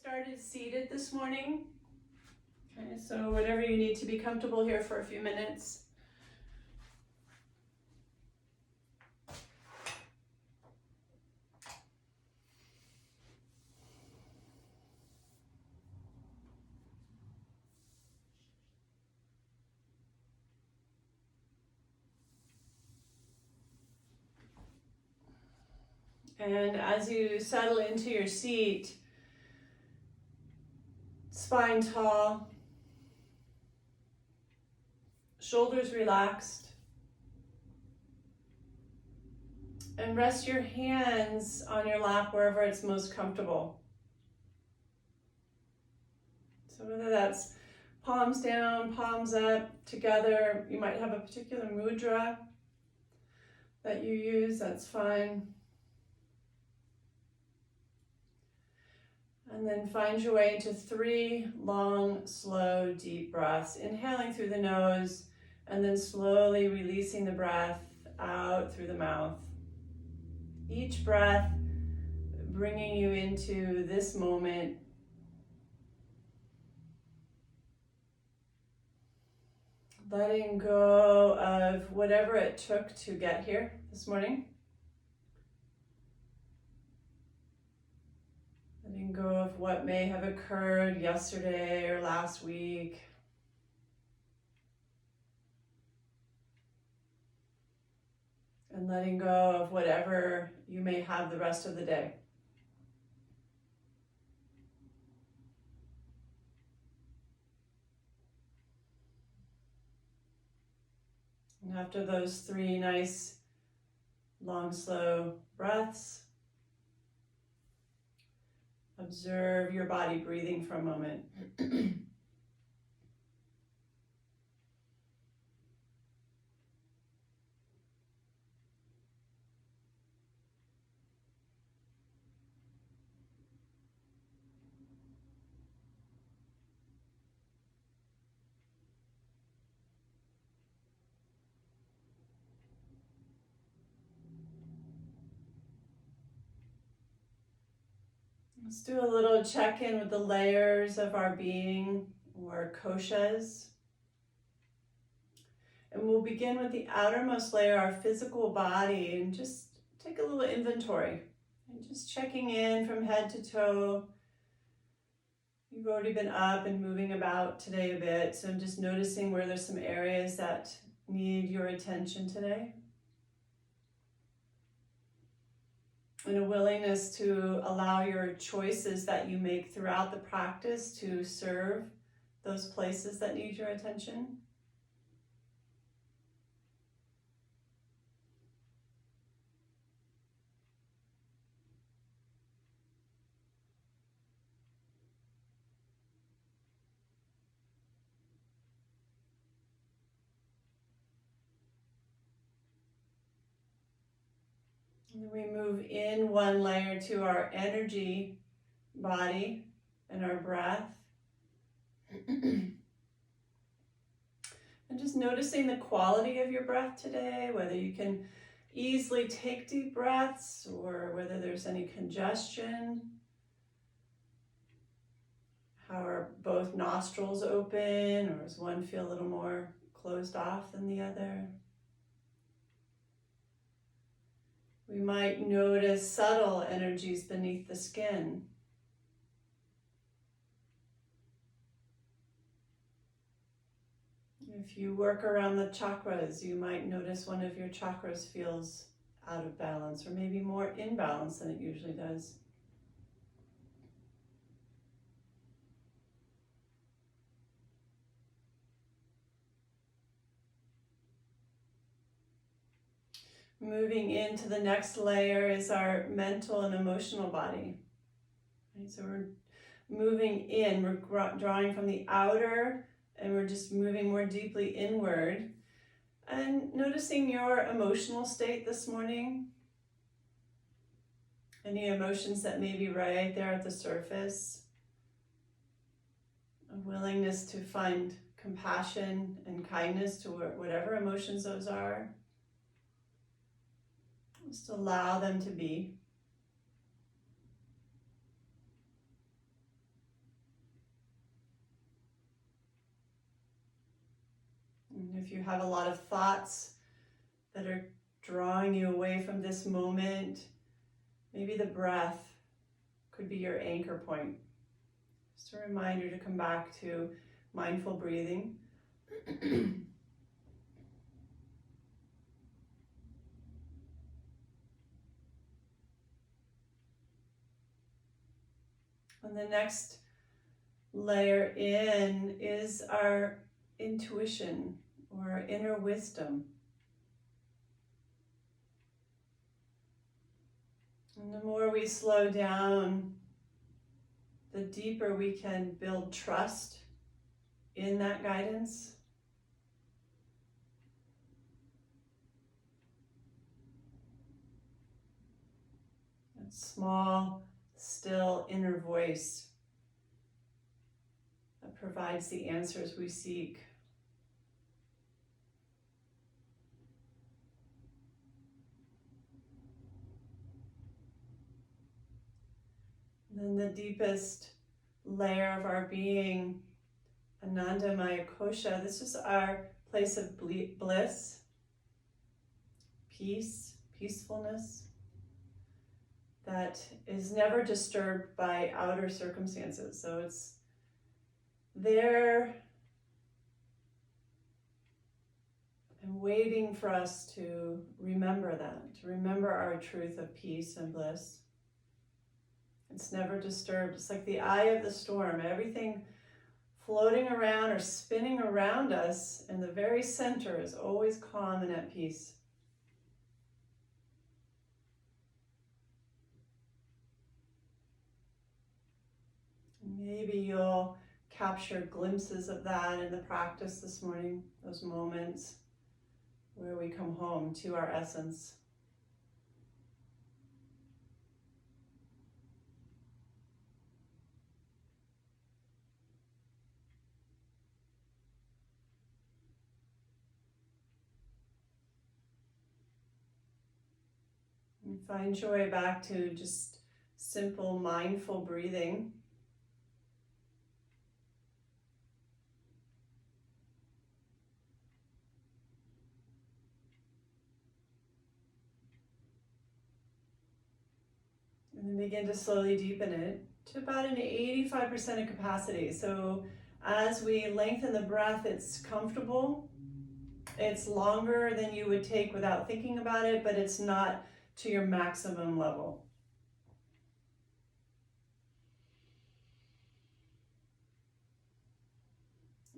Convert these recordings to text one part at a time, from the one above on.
Started seated this morning. Okay, so whatever you need to be comfortable here for a few minutes. And as you settle into your seat, spine tall, shoulders relaxed, and rest your hands on your lap wherever it's most comfortable. So whether that's palms down, palms up, together, you might have a particular mudra that you use, that's fine. And then find your way into 3 long, slow, deep breaths. Inhaling through the nose and then slowly releasing the breath out through the mouth. Each breath bringing you into this moment. Letting go of whatever it took to get here this morning. Letting go of what may have occurred yesterday or last week. And letting go of whatever you may have the rest of the day. And after those 3 nice, long, slow breaths, observe your body breathing for a moment. Let's do a little check-in with the layers of our being, or koshas. And we'll begin with the outermost layer, our physical body, and just take a little inventory. And just checking in from head to toe. You've already been up and moving about today a bit, so just noticing where there's some areas that need your attention today. And a willingness to allow your choices that you make throughout the practice to serve those places that need your attention. And then we move in 1 layer to our energy body and our breath. And just noticing the quality of your breath today, whether you can easily take deep breaths or whether there's any congestion. How are both nostrils open, or does one feel a little more closed off than the other? We might notice subtle energies beneath the skin. If you work around the chakras, you might notice one of your chakras feels out of balance, or maybe more in balance than it usually does. Moving into the next layer is our mental and emotional body. Right, so we're moving in, we're drawing from the outer, and we're just moving more deeply inward. And noticing your emotional state this morning. Any emotions that may be right there at the surface. A willingness to find compassion and kindness to whatever emotions those are. Just allow them to be. If you have a lot of thoughts that are drawing you away from this moment, maybe the breath could be your anchor point. Just a reminder to come back to mindful breathing. And the next layer in is our intuition or our inner wisdom. And the more we slow down, the deeper we can build trust in that guidance. That small, still inner voice that provides the answers we seek. And then the deepest layer of our being, Ananda Maya Kosha, this is our place of bliss, peace, peacefulness, that is never disturbed by outer circumstances. So it's there and waiting for us to remember that, to remember our truth of peace and bliss. It's never disturbed. It's like the eye of the storm. Everything floating around or spinning around us, and the very center is always calm and at peace. Maybe you'll capture glimpses of that in the practice this morning, those moments where we come home to our essence. And find joy back to just simple mindful breathing. And then begin to slowly deepen it to about an 85% of capacity. So as we lengthen the breath, it's comfortable. It's longer than you would take without thinking about it, but it's not to your maximum level.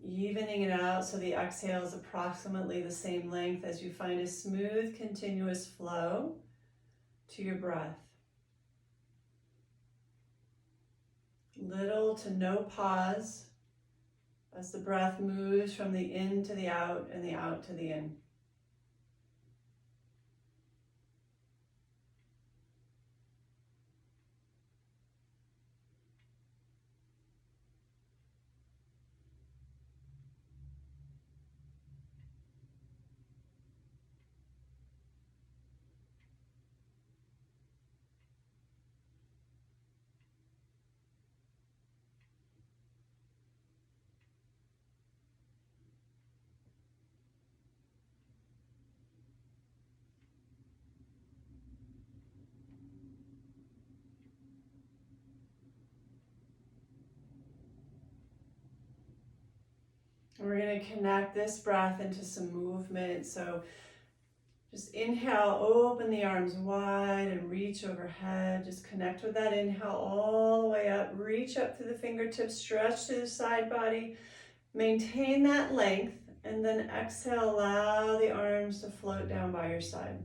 Evening it out so the exhale is approximately the same length as you find a smooth, continuous flow to your breath. Little to no pause as the breath moves from the in to the out and the out to the in. We're going to connect this breath into some movement. So just inhale, open the arms wide and reach overhead. Just connect with that inhale all the way up. Reach up through the fingertips, stretch through the side body. Maintain that length, and then exhale, allow the arms to float down by your side.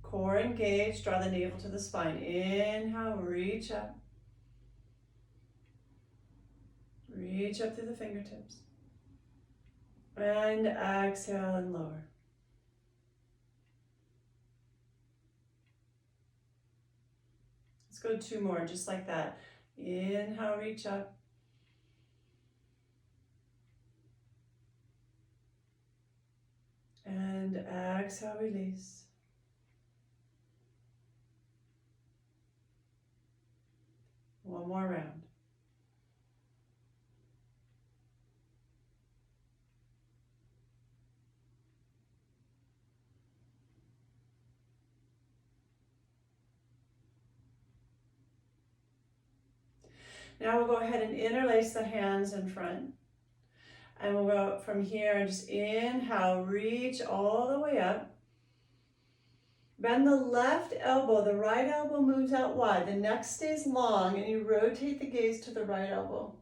Core engaged, draw the navel to the spine. Inhale, reach up. Reach up through the fingertips. And exhale and lower. Let's go 2 more, just like that. Inhale, reach up. And exhale, release. One more round. Now we'll go ahead and interlace the hands in front. And we'll go from here and just inhale, reach all the way up. Bend the left elbow, the right elbow moves out wide, the neck stays long, and you rotate the gaze to the right elbow.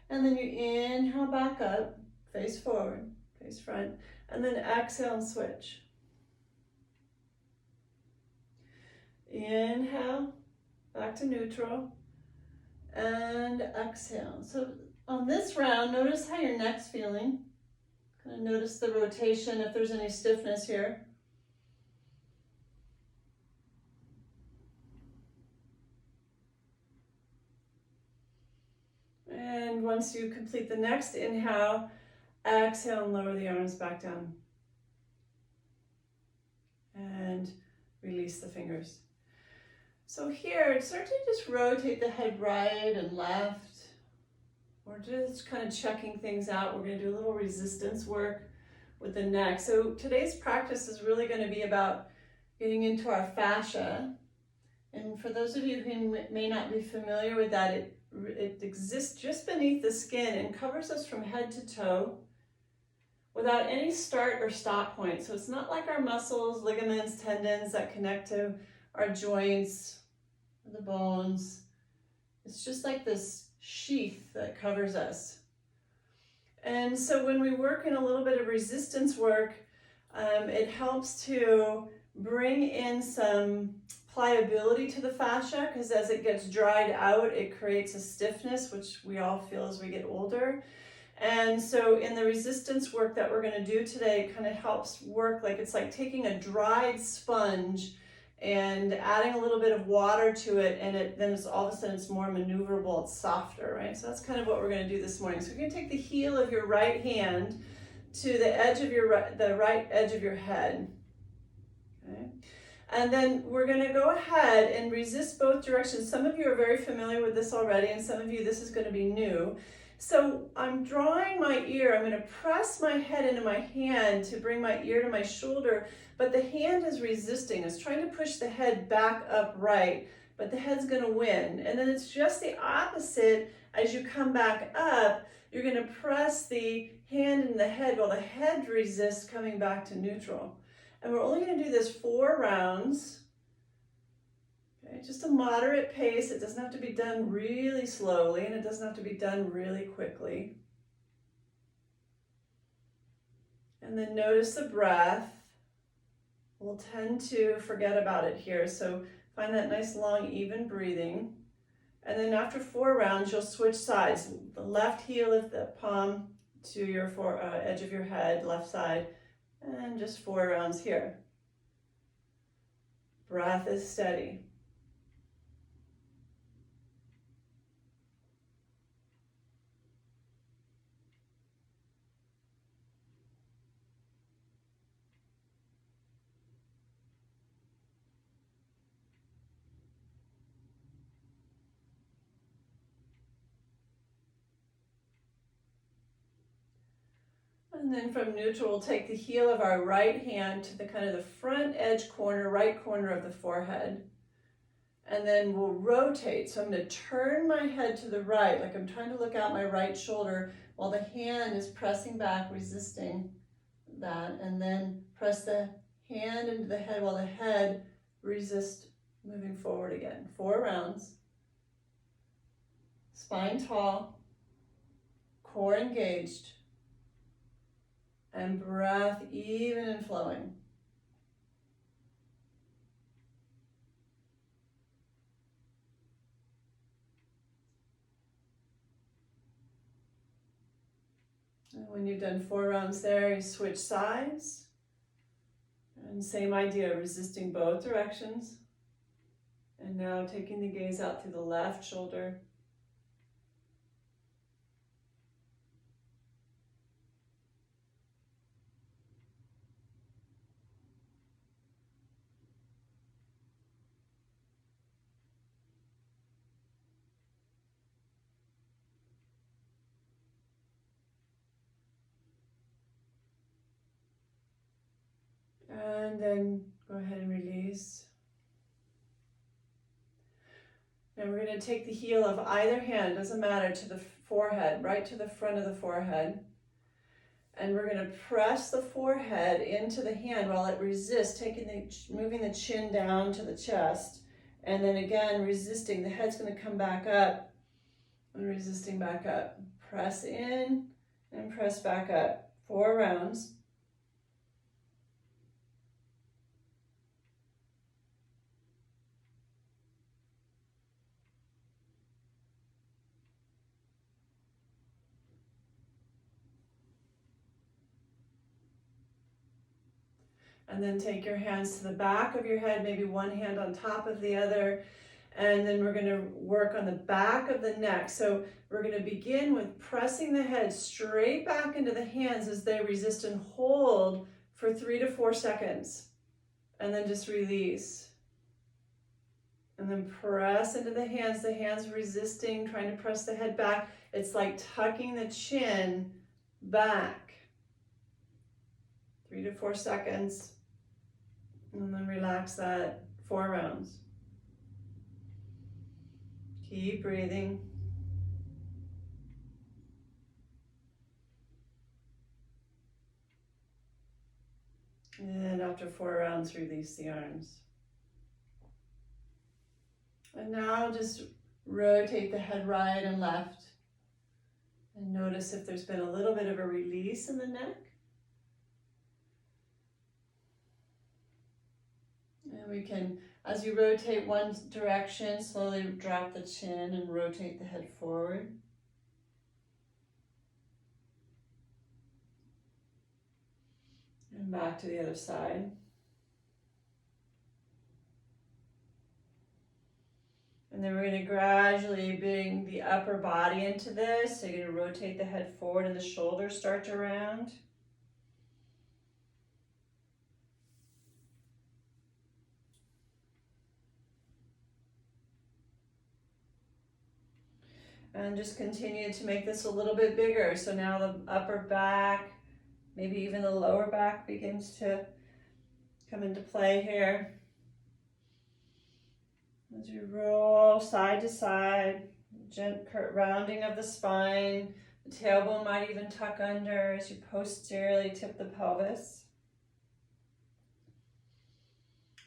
And then you inhale back up, face forward, face front, and then exhale and switch. Inhale, back to neutral, and exhale. So on this round, notice how your neck's feeling. Kind of notice the rotation, if there's any stiffness here. And once you complete the next inhale, exhale and lower the arms back down. And release the fingers. So here, start to just rotate the head right and left. We're just kind of checking things out. We're going to do a little resistance work with the neck. So today's practice is really going to be about getting into our fascia. And for those of you who may not be familiar with that, it exists just beneath the skin and covers us from head to toe without any start or stop point. So it's not like our muscles, ligaments, tendons that connect to our joints, the bones. It's just like this sheath that covers us. And so when we work in a little bit of resistance work, it helps to bring in some pliability to the fascia, because as it gets dried out, it creates a stiffness, which we all feel as we get older. And so in the resistance work that we're going to do today, it kind of helps work like it's like taking a dried sponge and adding a little bit of water to it, and then it's all of a sudden it's more maneuverable, it's softer, right? So that's kind of what we're going to do this morning. So you're going to take the heel of your right hand to the edge of the right edge of your head, okay? And then we're going to go ahead and resist both directions. Some of you are very familiar with this already, and some of you this is going to be new. So I'm drawing my ear. I'm going to press my head into my hand to bring my ear to my shoulder, but the hand is resisting. It's trying to push the head back upright, but the head's going to win. And then it's just the opposite. As you come back up, you're going to press the hand in the head while the head resists coming back to neutral. And we're only going to do this 4 rounds. Okay, just a moderate pace. It doesn't have to be done really slowly, and it doesn't have to be done really quickly. And then notice the breath. We'll tend to forget about it here, so find that nice long even breathing. And then after 4 rounds, you'll switch sides. The left heel of the palm to your edge of your head, left side, and just 4 rounds here. Breath is steady. And then from neutral, we'll take the heel of our right hand to the kind of the front edge corner, right corner of the forehead. And then we'll rotate. So I'm going to turn my head to the right, like I'm trying to look out my right shoulder while the hand is pressing back, resisting that. And then press the hand into the head while the head resists moving forward again. 4 rounds. Spine tall, core engaged, and breath even and flowing. And when you've done 4 rounds there, you switch sides. And same idea, resisting both directions. And now taking the gaze out through the left shoulder. And then go ahead and release. Now we're going to take the heel of either hand, doesn't matter, to the forehead, right to the front of the forehead. And we're going to press the forehead into the hand while it resists, moving the chin down to the chest. And then again, resisting. The head's going to come back up and resisting back up. Press in and press back up. 4 rounds. And then take your hands to the back of your head, maybe one hand on top of the other. And then we're going to work on the back of the neck. So we're going to begin with pressing the head straight back into the hands as they resist and hold for 3 to 4 seconds. And then just release. And then press into the hands resisting, trying to press the head back. It's like tucking the chin back. 3 to 4 seconds. And then relax that. 4 rounds. Keep breathing. And after 4 rounds, release the arms. And now just rotate the head right and left. And notice if there's been a little bit of a release in the neck. And we can, as you rotate one direction, slowly drop the chin and rotate the head forward. And back to the other side. And then we're going to gradually bring the upper body into this. So you're going to rotate the head forward and the shoulders start to round. And just continue to make this a little bit bigger. So now the upper back, maybe even the lower back begins to come into play here. As you roll side to side, gentle rounding of the spine. The tailbone might even tuck under as you posteriorly tip the pelvis.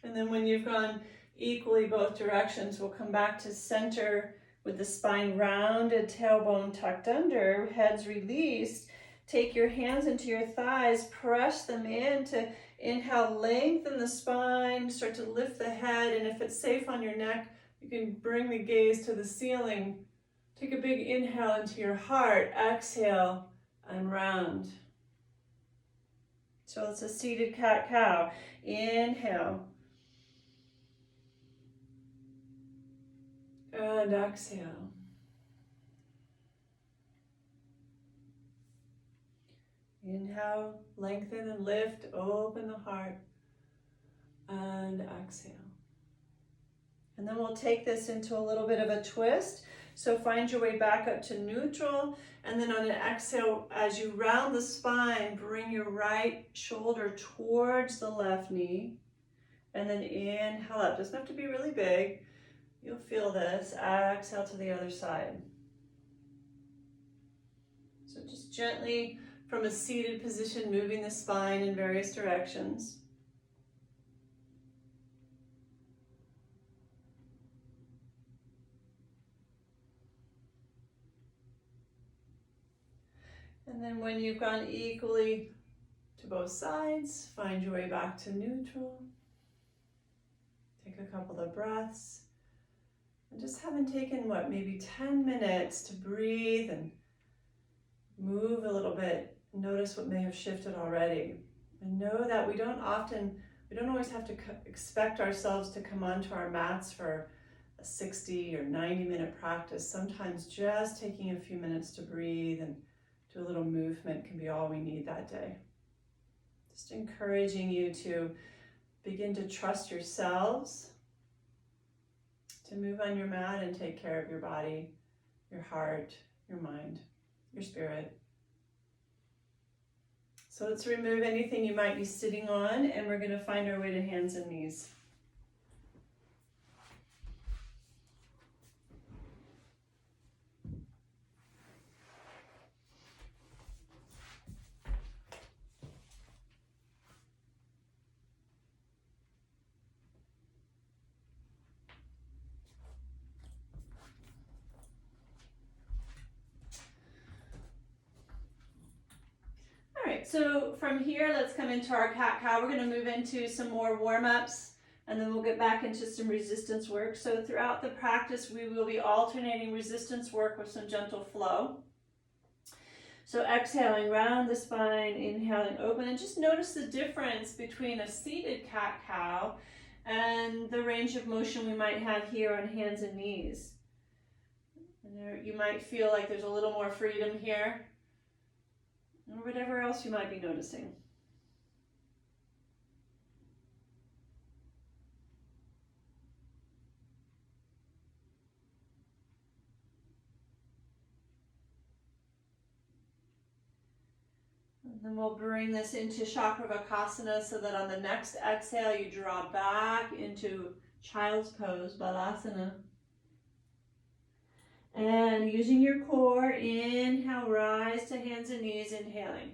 And then when you've gone equally both directions, we'll come back to center with the spine rounded, tailbone tucked under, heads released. Take your hands into your thighs, press them in to inhale, lengthen the spine, start to lift the head, and if it's safe on your neck, you can bring the gaze to the ceiling. Take a big inhale into your heart, exhale, and round. So it's a seated cat-cow. Inhale. And exhale. Inhale, lengthen and lift, open the heart, and exhale. And then we'll take this into a little bit of a twist. So find your way back up to neutral, and then on an exhale, as you round the spine, bring your right shoulder towards the left knee, and then inhale up. Doesn't have to be really big. You'll feel this. Exhale to the other side. So just gently from a seated position, moving the spine in various directions. And then when you've gone equally to both sides, find your way back to neutral. Take a couple of breaths. And just haven't taken, maybe 10 minutes to breathe and move a little bit. Notice what may have shifted already. And know that we don't always have to expect ourselves to come onto our mats for a 60 or 90-minute practice. Sometimes just taking a few minutes to breathe and do a little movement can be all we need that day. Just encouraging you to begin to trust yourselves, to move on your mat and take care of your body, your heart, your mind, your spirit. So let's remove anything you might be sitting on, and we're going to find our way to hands and knees. right, so from here, let's come into our cat-cow. We're going to move into some more warm-ups, and then we'll get back into some resistance work. So throughout the practice, we will be alternating resistance work with some gentle flow. So exhaling round the spine, inhaling open, and just notice the difference between a seated cat-cow and the range of motion we might have here on hands and knees. And there, you might feel like there's a little more freedom here, or whatever else you might be noticing. And then we'll bring this into Chakravarkasana so that on the next exhale you draw back into Child's Pose, Balasana. And using your core, inhale, rise to hands and knees, inhaling.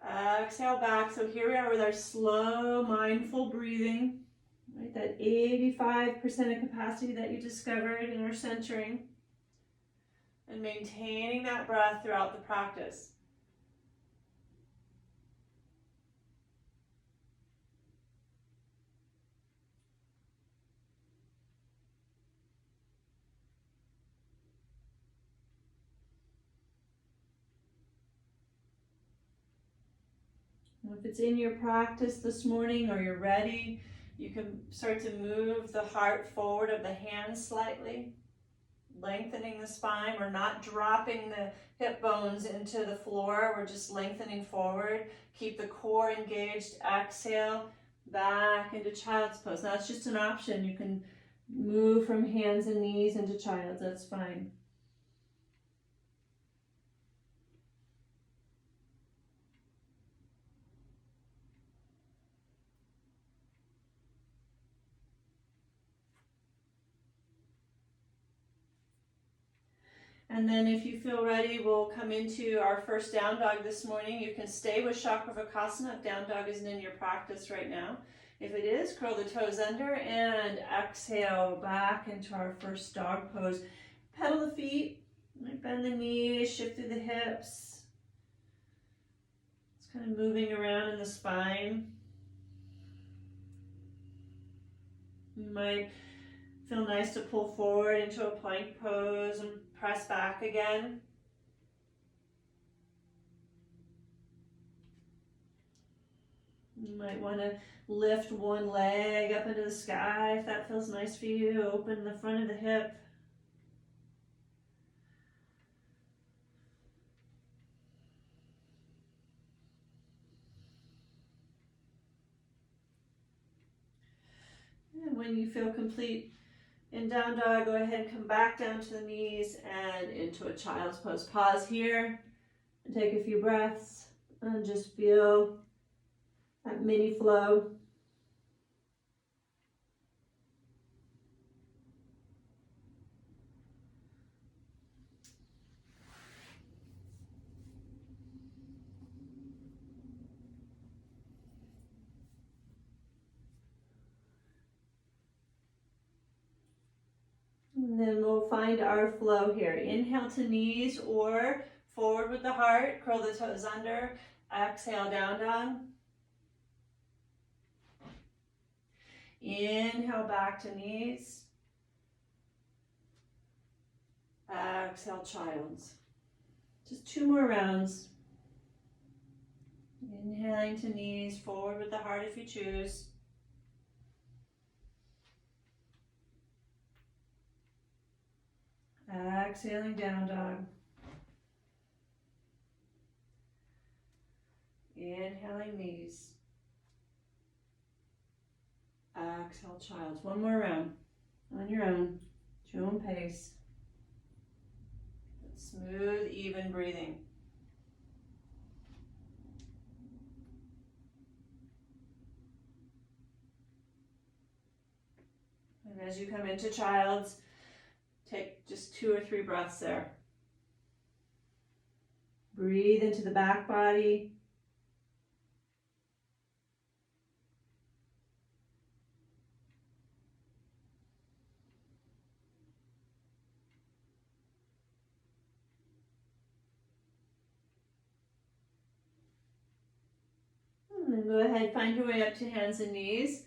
Exhale back. So here we are with our slow, mindful breathing, right? That 85% of capacity that you discovered in our centering. And maintaining that breath throughout the practice. If it's in your practice this morning or you're ready, you can start to move the heart forward of the hands slightly, lengthening the spine. We're not dropping the hip bones into the floor. We're just lengthening forward. Keep the core engaged. Exhale back into Child's Pose. Now it's just an option. You can move from hands and knees into Child's. That's fine. And then if you feel ready, we'll come into our first down dog this morning. You can stay with Chakravarkasana if down dog isn't in your practice right now. If it is, curl the toes under and exhale back into our first dog pose. Pedal the feet, bend the knees, shift through the hips. It's kind of moving around in the spine. You might feel nice to pull forward into a plank pose and press back again. You might want to lift one leg up into the sky if that feels nice for you. Open the front of the hip. And when you feel complete in down dog, go ahead and come back down to the knees and into a Child's Pose. Pause here and take a few breaths and just feel that mini flow. And then we'll find our flow here. Inhale to knees or forward with the heart. Curl the toes under. Exhale, down dog. Inhale back to knees. Exhale, Child's. Just 2 more rounds. Inhaling to knees, forward with the heart if you choose. Exhaling, down dog. Inhaling, knees. Exhale, Child's. 1 more round on your own, at your own pace. Smooth, even breathing. And as you come into Child's, take just 2 or 3 breaths there. Breathe into the back body. And then go ahead, find your way up to hands and knees.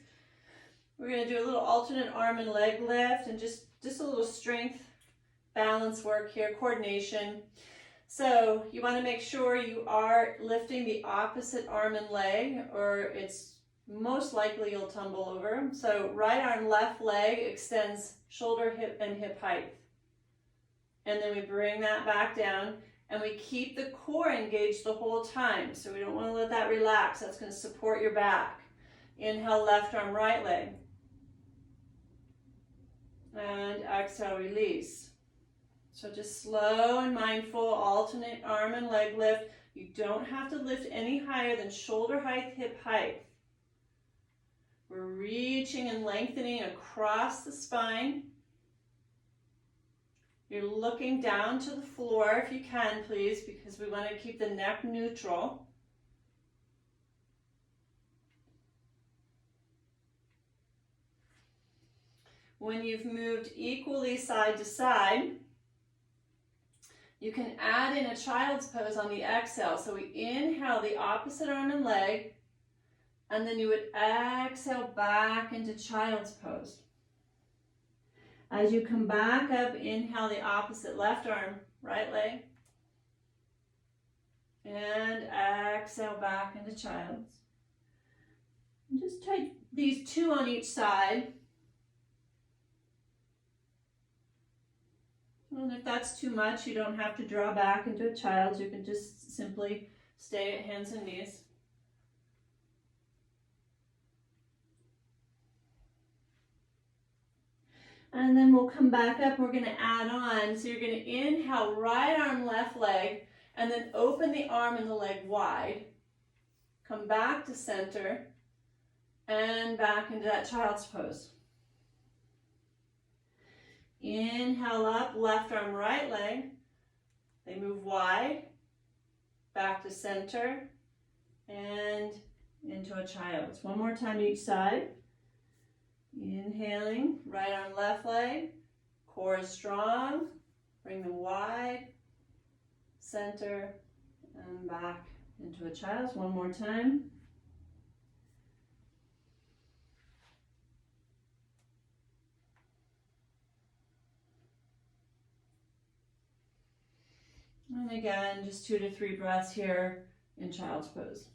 We're going to do a little alternate arm and leg lift and just a little strength, balance work here, coordination. So you want to make sure you are lifting the opposite arm and leg, or it's most likely you'll tumble over. So right arm, left leg extends shoulder, hip, and hip height. And then we bring that back down, and we keep the core engaged the whole time. So we don't want to let that relax. That's going to support your back. Inhale, left arm, right leg. And exhale, release. So just slow and mindful, alternate arm and leg lift. You don't have to lift any higher than shoulder height, hip height. We're reaching and lengthening across the spine. You're looking down to the floor if you can, please, because we want to keep the neck neutral. When you've moved equally side to side, you can add in a child's pose on the exhale. So we inhale the opposite arm and leg, and then you would exhale back into child's pose. As you come back up, inhale the opposite left arm, right leg, and exhale back into child's. And just take these two on each side. And if that's too much, you don't have to draw back into a child's. You can just simply stay at hands and knees. And then we'll come back up. We're going to add on. So you're going to inhale, right arm, left leg, and then open the arm and the leg wide. Come back to center and back into that child's pose. Inhale up, left arm, right leg. They move wide, back to center, and into a child's. One more time each side. Inhaling, right arm, left leg. Core is strong. Bring them wide, center, and back into a child's. One more time. And again, just 2 to 3 breaths here in child's pose.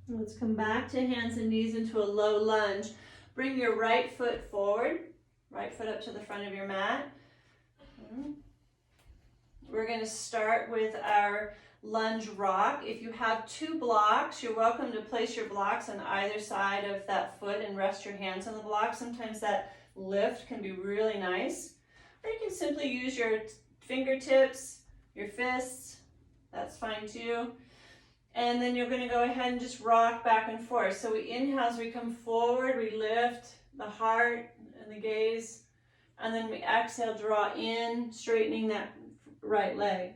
Let's come back to hands and knees into a low lunge. Bring your right foot forward, right foot up to the front of your mat. We're going to start with our lunge rock. If you have 2 blocks, you're welcome to place your blocks on either side of that foot and rest your hands on the block. Sometimes that lift can be really nice. Or you can simply use your fingertips, your fists. That's fine too. And then you're going to go ahead and just rock back and forth. So we inhale as we come forward, we lift the heart and the gaze, and then we exhale, draw in, straightening that right leg.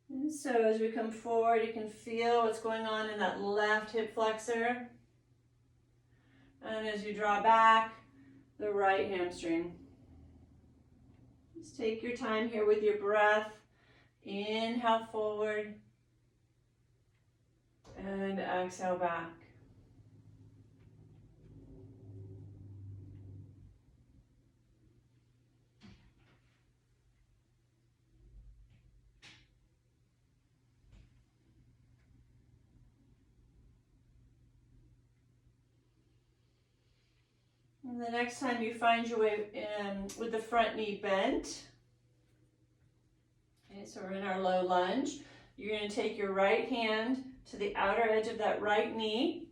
And so as we come forward, you can feel what's going on in that left hip flexor. And as you draw back, the right hamstring. Just take your time here with your breath. Inhale forward. And exhale back. And the next time you find your way with the front knee bent, okay, so we're in our low lunge, you're going to take your right hand to the outer edge of that right knee,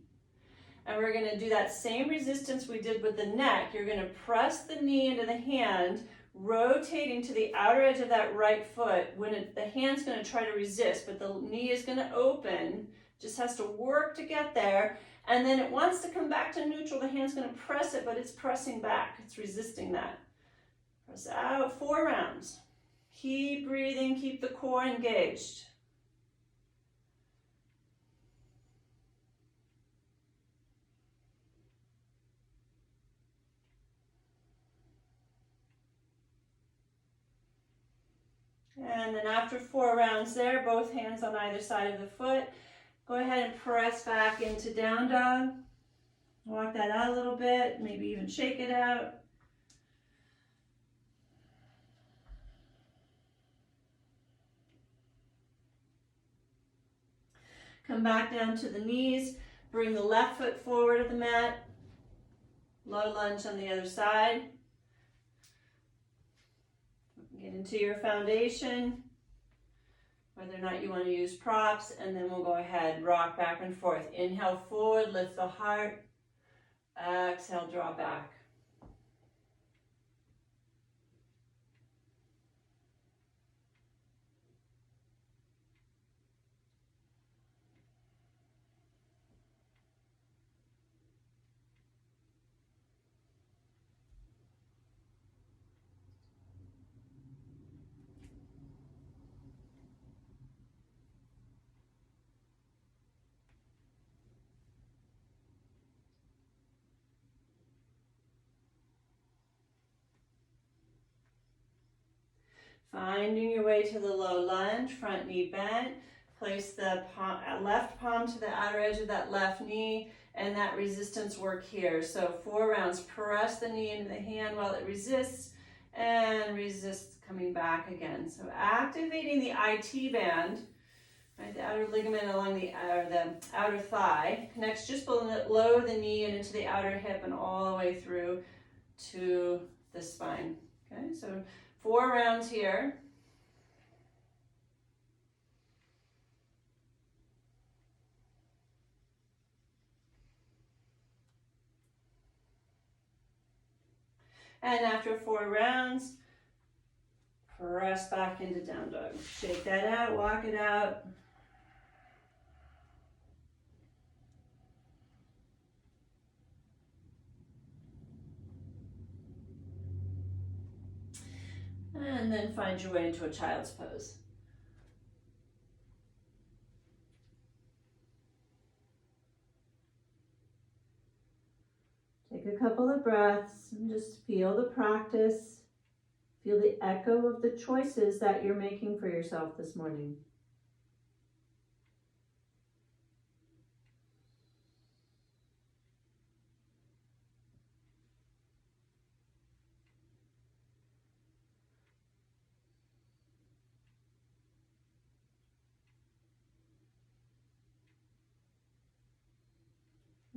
and we're going to do that same resistance we did with the neck. You're going to press the knee into the hand, rotating to the outer edge of that right foot. The hand's going to try to resist, but the knee is going to open, just has to work to get there, and then it wants to come back to neutral. The hand's going to press it, but it's pressing back. It's resisting that. Press out, 4 rounds. Keep breathing, keep the core engaged. And then after 4 rounds there, both hands on either side of the foot, go ahead and press back into down dog. Walk that out a little bit, maybe even shake it out. Come back down to the knees, bring the left foot forward of the mat, low lunge on the other side. Get into your foundation, whether or not you want to use props, and then we'll go ahead, rock back and forth. Inhale forward, lift the heart. Exhale, draw back. Finding your way to the low lunge, front knee bent. Place the left palm to the outer edge of that left knee and that resistance work here. So 4 rounds, press the knee into the hand while it resists and resist coming back again. So activating the IT band, right, the outer ligament along the outer thigh, connects just below the knee and into the outer hip and all the way through to the spine. Okay, so 4 rounds here. And after 4 rounds, press back into down dog. Shake that out, walk it out. And then find your way into a child's pose. Take a couple of breaths and just feel the practice. Feel the echo of the choices that you're making for yourself this morning.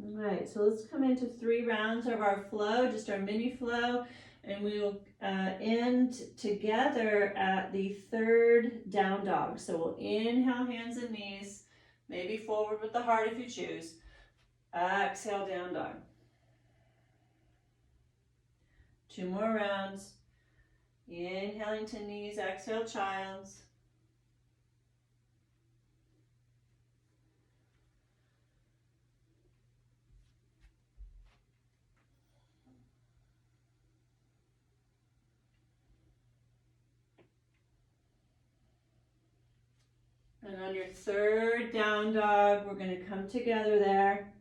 All right, so let's come into 3 rounds of our flow, just our mini flow, and we will end together at the 3rd down dog. So we'll inhale, hands and knees, maybe forward with the heart if you choose. Exhale, down dog. 2 more rounds. Inhaling to knees, exhale, child's. And on your 3rd down dog, we're going to come together there.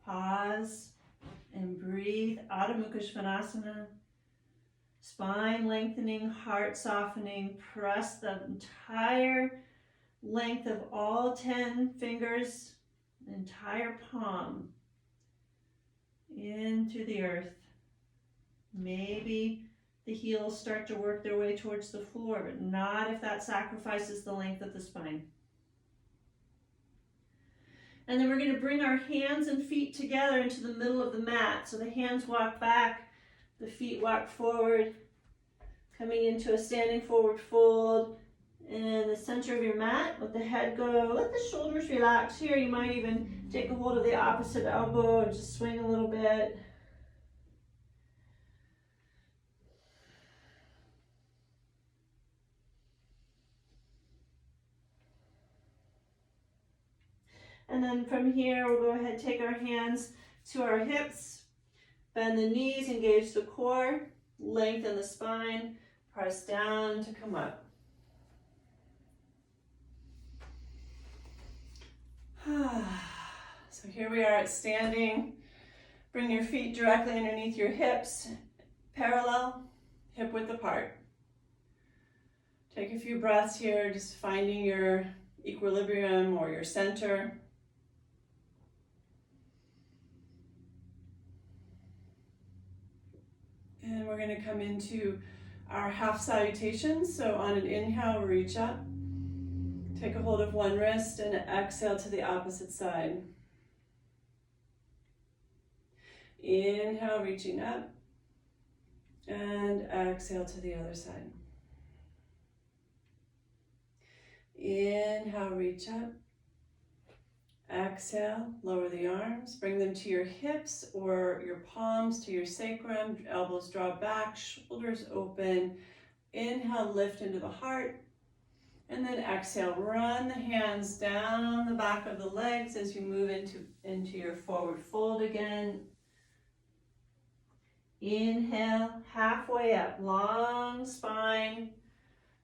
Pause and breathe. Adho Mukha Svanasana. Spine lengthening, heart softening. Press the entire length of all 10 fingers, the entire palm into the earth. Maybe the heels start to work their way towards the floor, but not if that sacrifices the length of the spine. And then we're going to bring our hands and feet together into the middle of the mat. So the hands walk back, the feet walk forward, coming into a standing forward fold. In the center of your mat, let the head go, let the shoulders relax here. You might even take a hold of the opposite elbow and just swing a little bit. And then from here, we'll go ahead and take our hands to our hips, bend the knees, engage the core, lengthen the spine, press down to come up. So here we are at standing. Bring your feet directly underneath your hips, parallel, hip width apart. Take a few breaths here, just finding your equilibrium or your center. And we're going to come into our half salutations. So on an inhale, reach up. Take a hold of one wrist and exhale to the opposite side. Inhale, reaching up. And exhale to the other side. Inhale, reach up. Exhale, lower the arms, bring them to your hips or your palms to your sacrum, elbows draw back, shoulders open. Inhale, lift into the heart. And then exhale, run the hands down the back of the legs as you move into your forward fold again. Inhale, halfway up, long spine.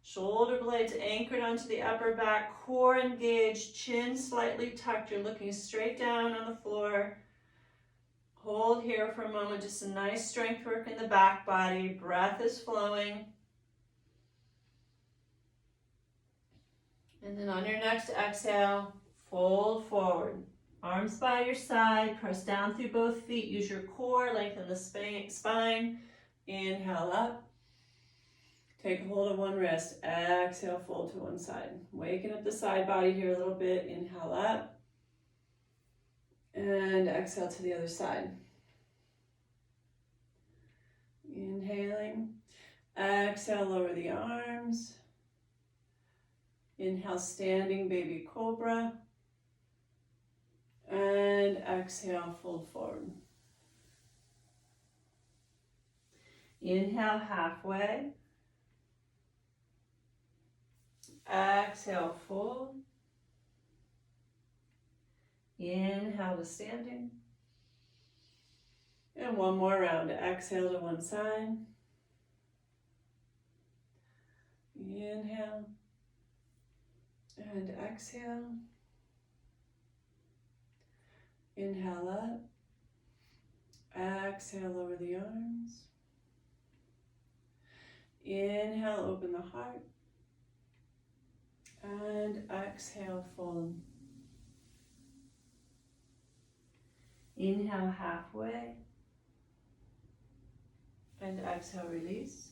Shoulder blades anchored onto the upper back, core engaged, chin slightly tucked. You're looking straight down on the floor. Hold here for a moment, just a nice strength work in the back body. Breath is flowing. And then on your next exhale, fold forward. Arms by your side, press down through both feet. Use your core, lengthen the spine. Inhale up. Take a hold of one wrist, exhale, fold to one side. Waking up the side body here a little bit, inhale up, and exhale to the other side. Inhaling, exhale, lower the arms. Inhale, standing baby cobra, and exhale, fold forward. Inhale, halfway. Exhale, fold. Inhale to standing. And one more round. Exhale to one side. Inhale. And exhale. Inhale up. Exhale, lower the arms. Inhale, open the heart. And exhale, fold. Inhale, halfway. And exhale, release.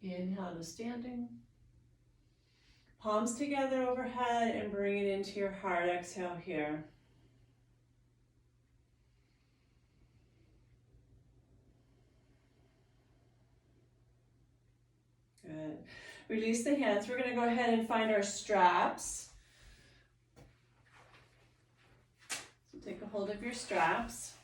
Inhale to standing. Palms together overhead and bring it into your heart. Exhale here. Good. Release the hands. We're going to go ahead and find our straps. So take a hold of your straps.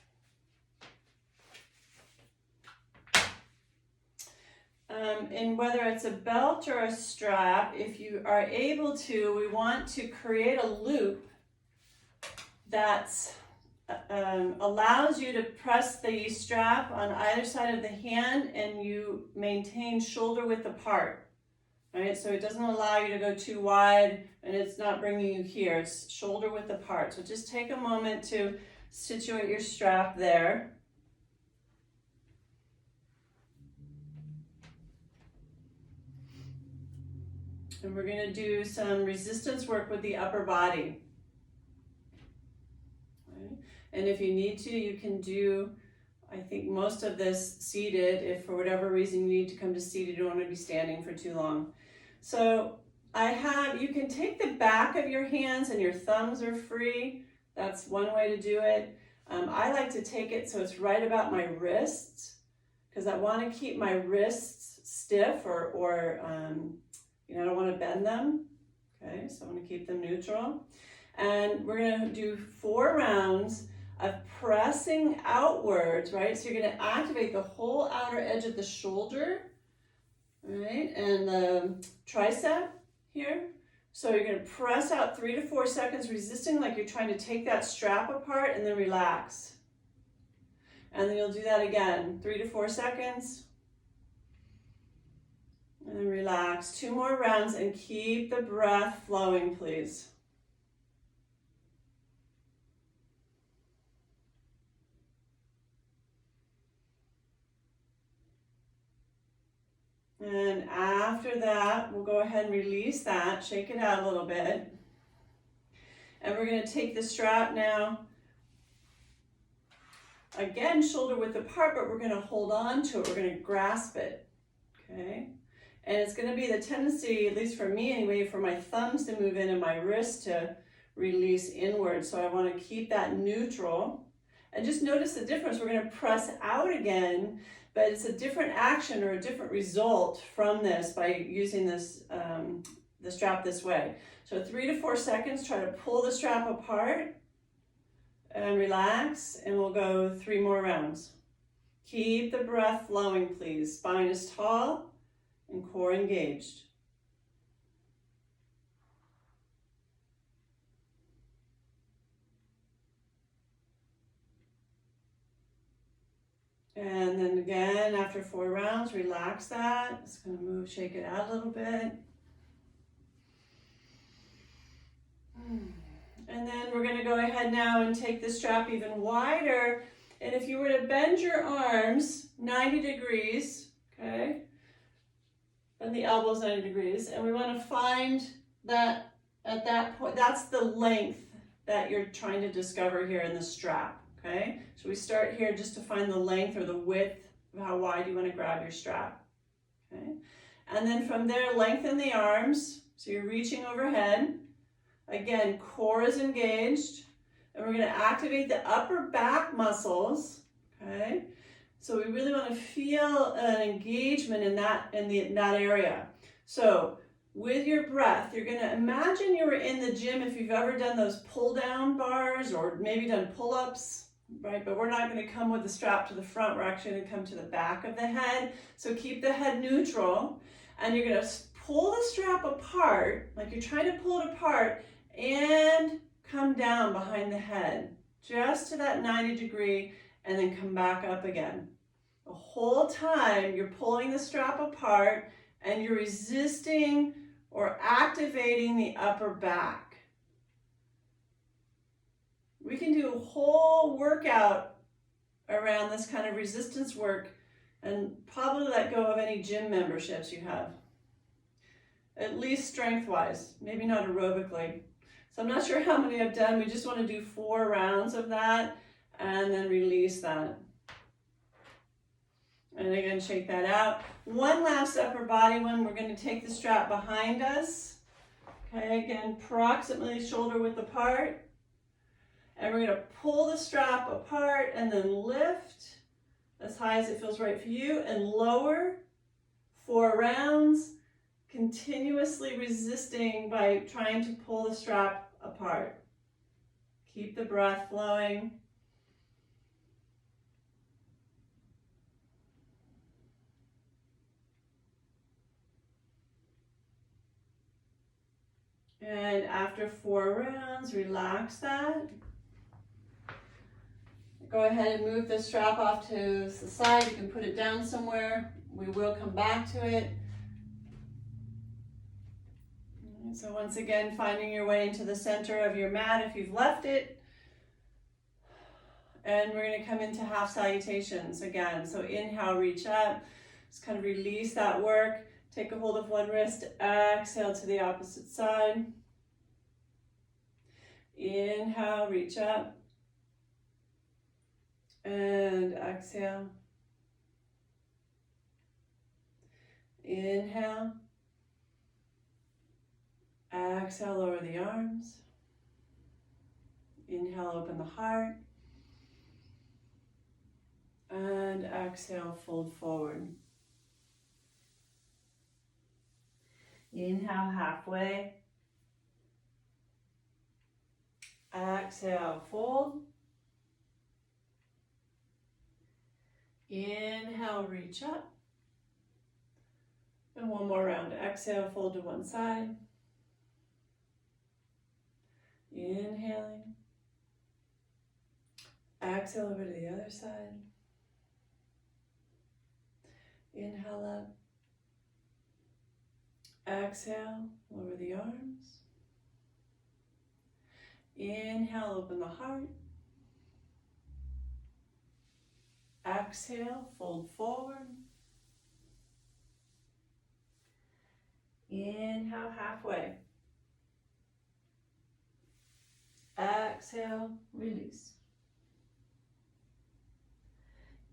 And whether it's a belt or a strap, if you are able to, we want to create a loop that allows you to press the strap on either side of the hand and you maintain shoulder width apart, right? So it doesn't allow you to go too wide and it's not bringing you here. It's shoulder width apart. So just take a moment to situate your strap there. And we're going to do some resistance work with the upper body. Right? And if you need to, you can do, I think, most of this seated. If for whatever reason you need to come to seated, you don't want to be standing for too long. So you can take the back of your hands and your thumbs are free. That's one way to do it. I like to take it so it's right about my wrists because I want to keep my wrists stiff or I don't want to bend them, okay? So I want to keep them neutral. And we're going to do 4 rounds of pressing outwards, right? So you're going to activate the whole outer edge of the shoulder, right? And the tricep here. So you're going to press out 3 to 4 seconds, resisting like you're trying to take that strap apart, and then relax. And then you'll do that again, 3 to 4 seconds. And then relax. 2 more rounds and keep the breath flowing, please. And after that, we'll go ahead and release that, shake it out a little bit. And we're going to take the strap now, again, shoulder width apart, but we're going to hold on to it. We're going to grasp it, okay? And it's going to be the tendency, at least for me anyway, for my thumbs to move in and my wrist to release inward. So I want to keep that neutral. And just notice the difference. We're going to press out again, but it's a different action or a different result from this by using this the strap this way. So 3 to 4 seconds, try to pull the strap apart and relax, and we'll go 3 more rounds. Keep the breath flowing, please. Spine is tall and core engaged. And then again, after 4 rounds, relax that. It's going to move, shake it out a little bit. And then we're going to go ahead now and take the strap even wider. And if you were to bend your arms 90 degrees, okay, and the elbows 90 degrees, and we want to find that at that point, that's the length that you're trying to discover here in the strap, okay? So we start here just to find the length or the width of how wide you want to grab your strap, okay? And then from there, lengthen the arms, so you're reaching overhead. Again, core is engaged, and we're going to activate the upper back muscles, okay? So we really want to feel an engagement in that area. So with your breath, you're going to imagine you were in the gym if you've ever done those pull-down bars or maybe done pull-ups, right? But we're not going to come with the strap to the front. We're actually going to come to the back of the head. So keep the head neutral, and you're going to pull the strap apart, like you're trying to pull it apart, and come down behind the head, just to that 90 degree, and then come back up again. The whole time you're pulling the strap apart and you're resisting or activating the upper back. We can do a whole workout around this kind of resistance work and probably let go of any gym memberships you have. At least strength-wise, maybe not aerobically. So I'm not sure how many I've done. We just want to do 4 rounds of that and then release that. And again, shake that out. One last upper body one. We're going to take the strap behind us. Okay, again, approximately shoulder width apart. And we're going to pull the strap apart and then lift as high as it feels right for you and lower 4 rounds, continuously resisting by trying to pull the strap apart. Keep the breath flowing. And after 4 rounds, relax that. Go ahead and move the strap off to the side. You can put it down somewhere. We will come back to it. So once again, finding your way into the center of your mat if you've left it. And we're going to come into half salutations again. So inhale, reach up. Just kind of release that work. Take a hold of one wrist. Exhale to the opposite side. Inhale, reach up. And exhale. Inhale. Exhale, lower the arms. Inhale, open the heart. And exhale, fold forward. Inhale, halfway. Exhale, fold. Inhale, reach up. And one more round. Exhale, fold to one side. Inhaling. Exhale over to the other side. Inhale up. Exhale, lower the arms. Inhale, open the heart. Exhale, fold forward. Inhale, halfway. Exhale, release.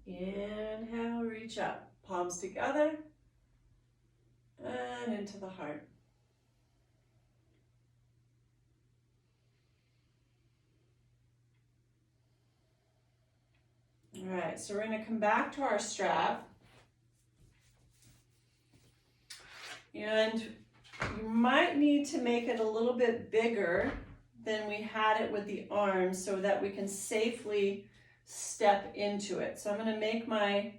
Inhale, reach up. Palms together. And into the heart. All right, so we're going to come back to our strap. And you might need to make it a little bit bigger than we had it with the arms so that we can safely step into it. So I'm going to make my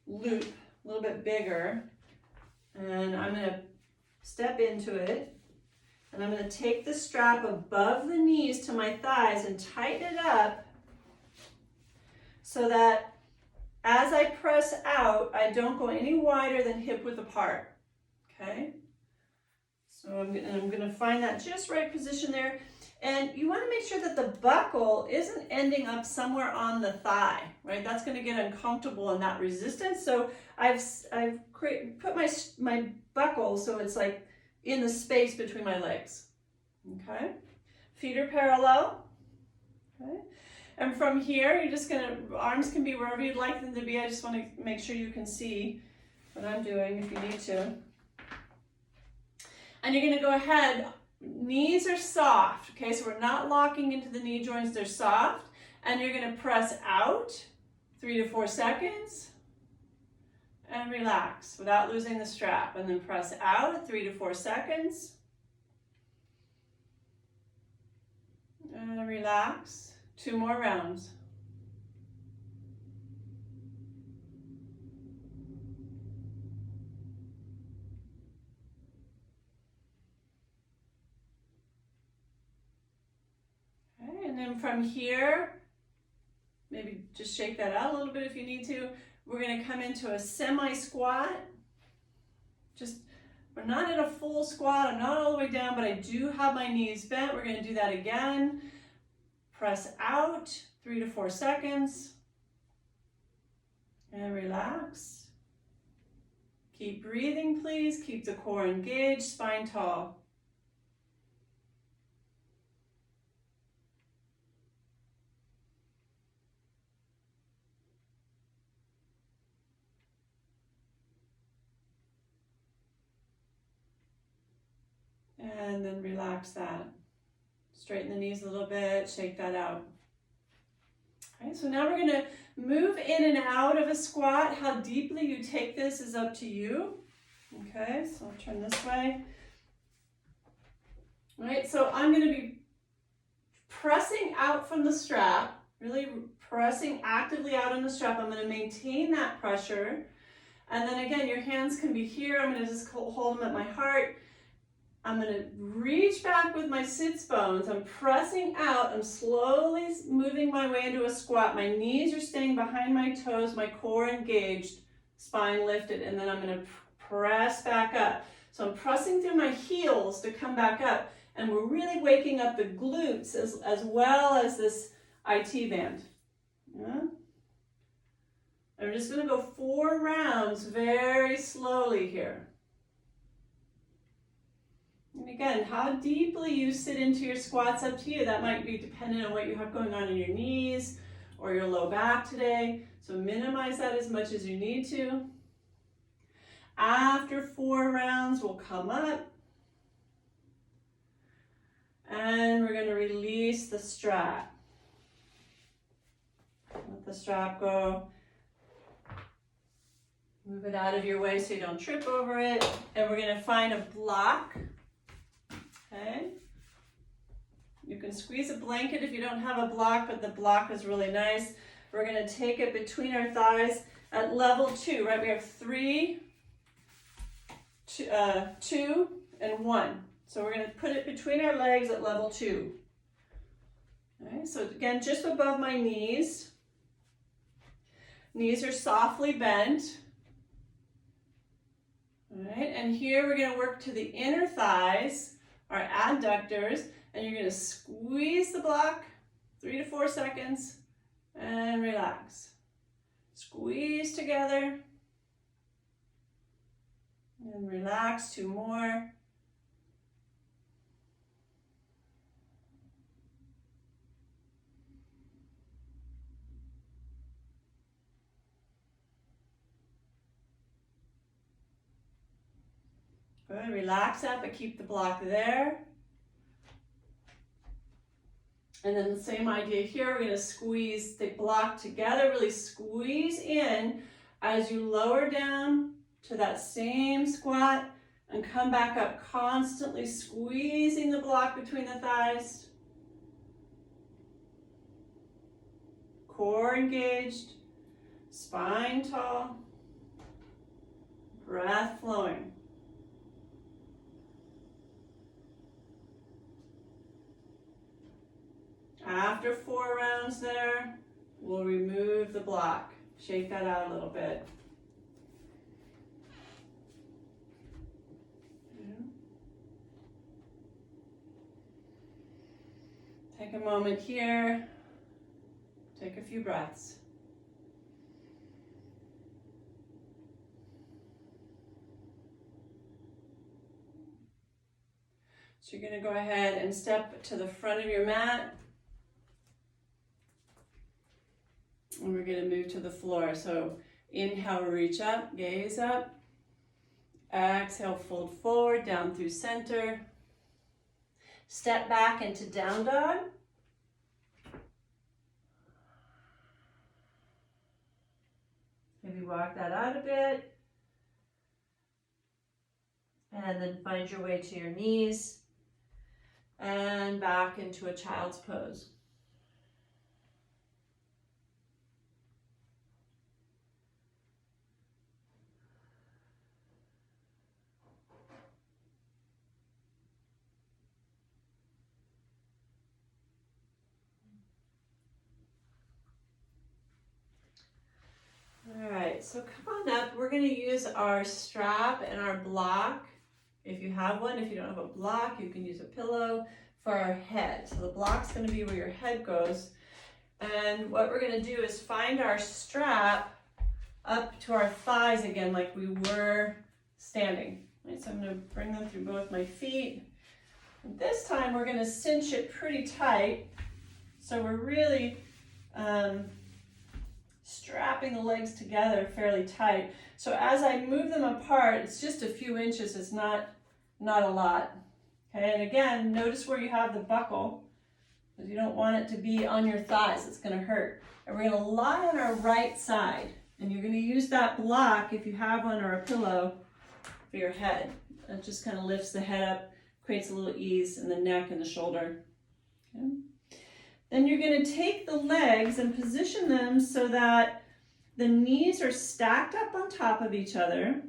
loop a little bit bigger. And I'm going to step into it. And I'm going to take the strap above the knees to my thighs and tighten it up so that as I press out, I don't go any wider than hip width apart. Okay? So I'm going to find that just right position there. And you want to make sure that the buckle isn't ending up somewhere on the thigh, right? That's going to get uncomfortable in that resistance. So I've put my buckle so it's like in the space between my legs. Okay? Feet are parallel. Okay? And from here, you're just going to, arms can be wherever you'd like them to be. I just want to make sure you can see what I'm doing if you need to. And you're going to go ahead. Knees are soft, okay? So we're not locking into the knee joints, they're soft. And you're going to press out 3 to 4 seconds and relax without losing the strap. And then press out 3 to 4 seconds and relax. 2 more rounds. And then from here, maybe just shake that out a little bit if you need to. We're going to come into a semi-squat. We're not in a full squat. I'm not all the way down, but I do have my knees bent. We're going to do that again. Press out 3 to 4 seconds. And relax. Keep breathing, please. Keep the core engaged, spine tall. And then relax that. Straighten the knees a little bit, shake that out. Okay, so now we're going to move in and out of a squat. How deeply you take this is up to you. Okay, so I'll turn this way. All right, so I'm going to be pressing out from the strap, really pressing actively out on the strap. I'm going to maintain that pressure. And then again, your hands can be here. I'm going to just hold them at my heart. I'm going to reach back with my sits bones. I'm pressing out. I'm slowly moving my way into a squat. My knees are staying behind my toes, my core engaged, spine lifted, and then I'm going to press back up. So I'm pressing through my heels to come back up, and we're really waking up the glutes as well as this IT band. Yeah? And we're just going to go 4 rounds very slowly here. And again, how deeply you sit into your squats, up to you. That might be dependent on what you have going on in your knees or your low back today. So minimize that as much as you need to. After 4 rounds, we'll come up. And we're going to release the strap. Let the strap go. Move it out of your way so you don't trip over it. And we're going to find a block. Okay. You can squeeze a blanket if you don't have a block, but the block is really nice. We're going to take it between our thighs at level 2, right? We have 3, 2, and 1. So we're going to put it between our legs at level 2. Okay, so again, just above my knees. Knees are softly bent. All right, and here we're going to work to the inner thighs, our adductors, and you're going to squeeze the block 3 to 4 seconds and relax. Squeeze together and relax. 2 more. Good, relax that, but keep the block there. And then the same idea here, we're going to squeeze the block together, really squeeze in as you lower down to that same squat and come back up, constantly squeezing the block between the thighs. Core engaged, spine tall, breath flowing. After 4 rounds there, we'll remove the block. Shake that out a little bit. Take a moment here. Take a few breaths. So you're going to go ahead and step to the front of your mat. And we're going to move to the floor. So inhale, reach up, gaze up. Exhale, fold forward, down through center. Step back into down dog. Maybe walk that out a bit. And then find your way to your knees. And back into a child's pose. All right, so come on up. We're going to use our strap and our block. If you have one, if you don't have a block, you can use a pillow for our head. So the block's going to be where your head goes. And what we're going to do is find our strap up to our thighs again, like we were standing. Right, so I'm going to bring them through both my feet. And this time we're going to cinch it pretty tight. So we're really strapping the legs together fairly tight. So as I move them apart, it's just a few inches, it's not a lot. Okay, and again, notice where you have the buckle, because you don't want it to be on your thighs, it's going to hurt. And we're going to lie on our right side, and you're going to use that block, if you have one, or a pillow for your head. It just kind of lifts the head up, creates a little ease in the neck and the shoulder. Okay. Then you're going to take the legs and position them so that the knees are stacked up on top of each other.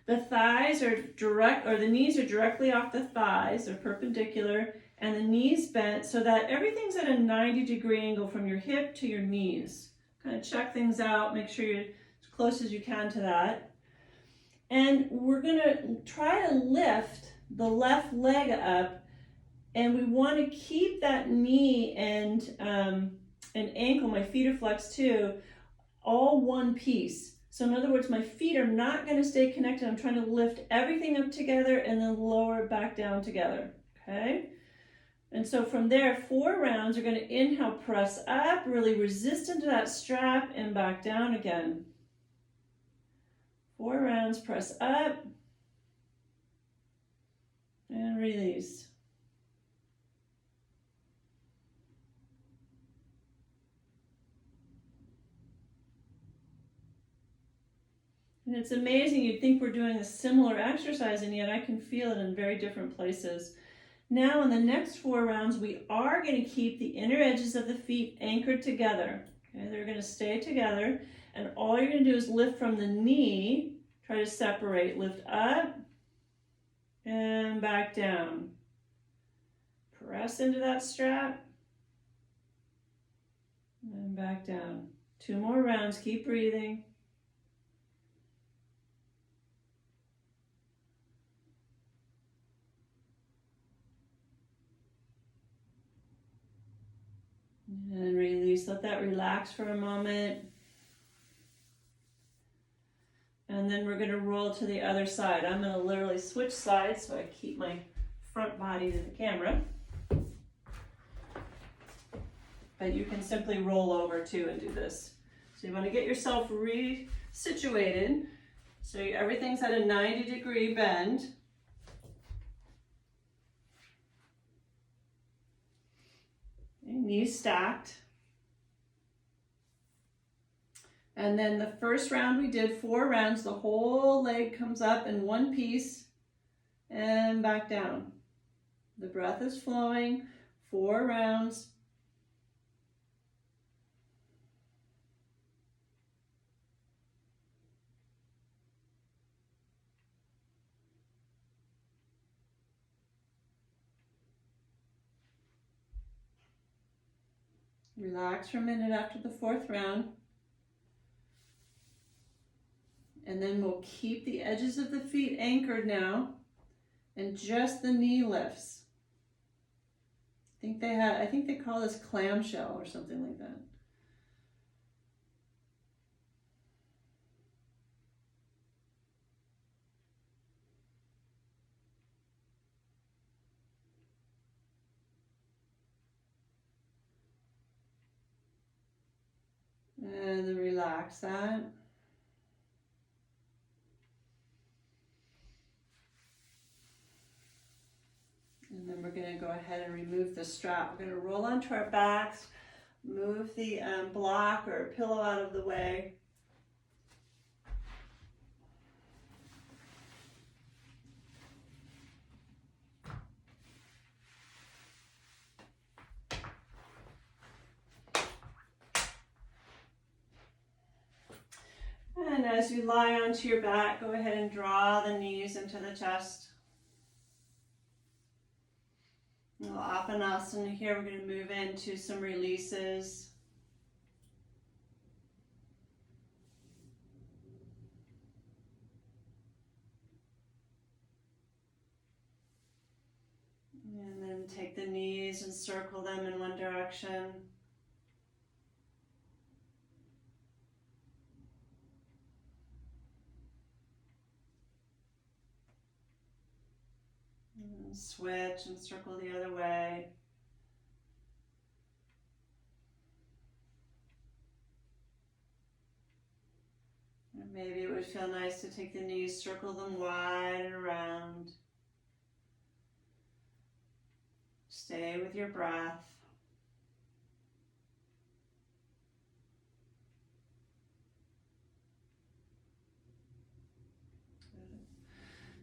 The thighs are the knees are directly off the thighs, they're perpendicular, and the knees bent so that everything's at a 90-degree angle from your hip to your knees. Kind of check things out, make sure you're as close as you can to that. And we're going to try to lift the left leg up. And we want to keep that knee and ankle, my feet are flexed too, all one piece. So in other words, my feet are not going to stay connected. I'm trying to lift everything up together and then lower it back down together, okay? And so from there, 4 rounds, you're going to inhale, press up, really resist into that strap and back down again. 4 rounds, press up and release. And it's amazing, you'd think we're doing a similar exercise, and yet I can feel it in very different places. Now in the next 4 rounds, we are going to keep the inner edges of the feet anchored together. Okay, they're going to stay together, and all you're going to do is lift from the knee, try to separate, lift up and back down. Press into that strap And back down. 2 more rounds, keep breathing. And release, let that relax for a moment. And then we're gonna roll to the other side. I'm gonna literally switch sides so I keep my front body to the camera. But you can simply roll over too and do this. So you wanna get yourself re-situated. So everything's at a 90-degree bend. Okay, knees stacked. And then the first round we did 4 rounds, the whole leg comes up in one piece and back down. The breath is flowing, 4 rounds. Relax for a minute after the 4th round. And then we'll keep the edges of the feet anchored now, and just the knee lifts. I think they call this clamshell or something like that. And then relax that. And then we're going to go ahead and remove the strap. We're going to roll onto our backs, move the block or pillow out of the way. And as you lie onto your back, go ahead and draw the knees into the chest. Little Apanasana here, we're going to move into some releases. And then take the knees and circle them in one direction. And switch and circle the other way. And maybe it would feel nice to take the knees, circle them wide and around. Stay with your breath.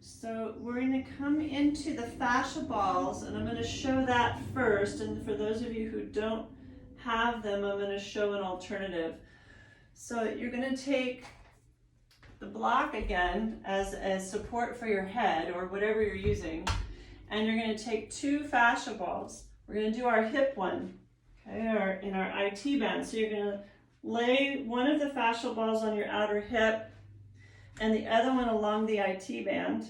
So we're going to come into the fascia balls, and I'm going to show that first. And for those of you who don't have them, I'm going to show an alternative. So you're going to take the block again as support for your head or whatever you're using, and you're going to take 2 fascia balls. We're going to do our hip one, okay, in our IT band. So you're going to lay one of the fascia balls on your outer hip and the other one along the IT band.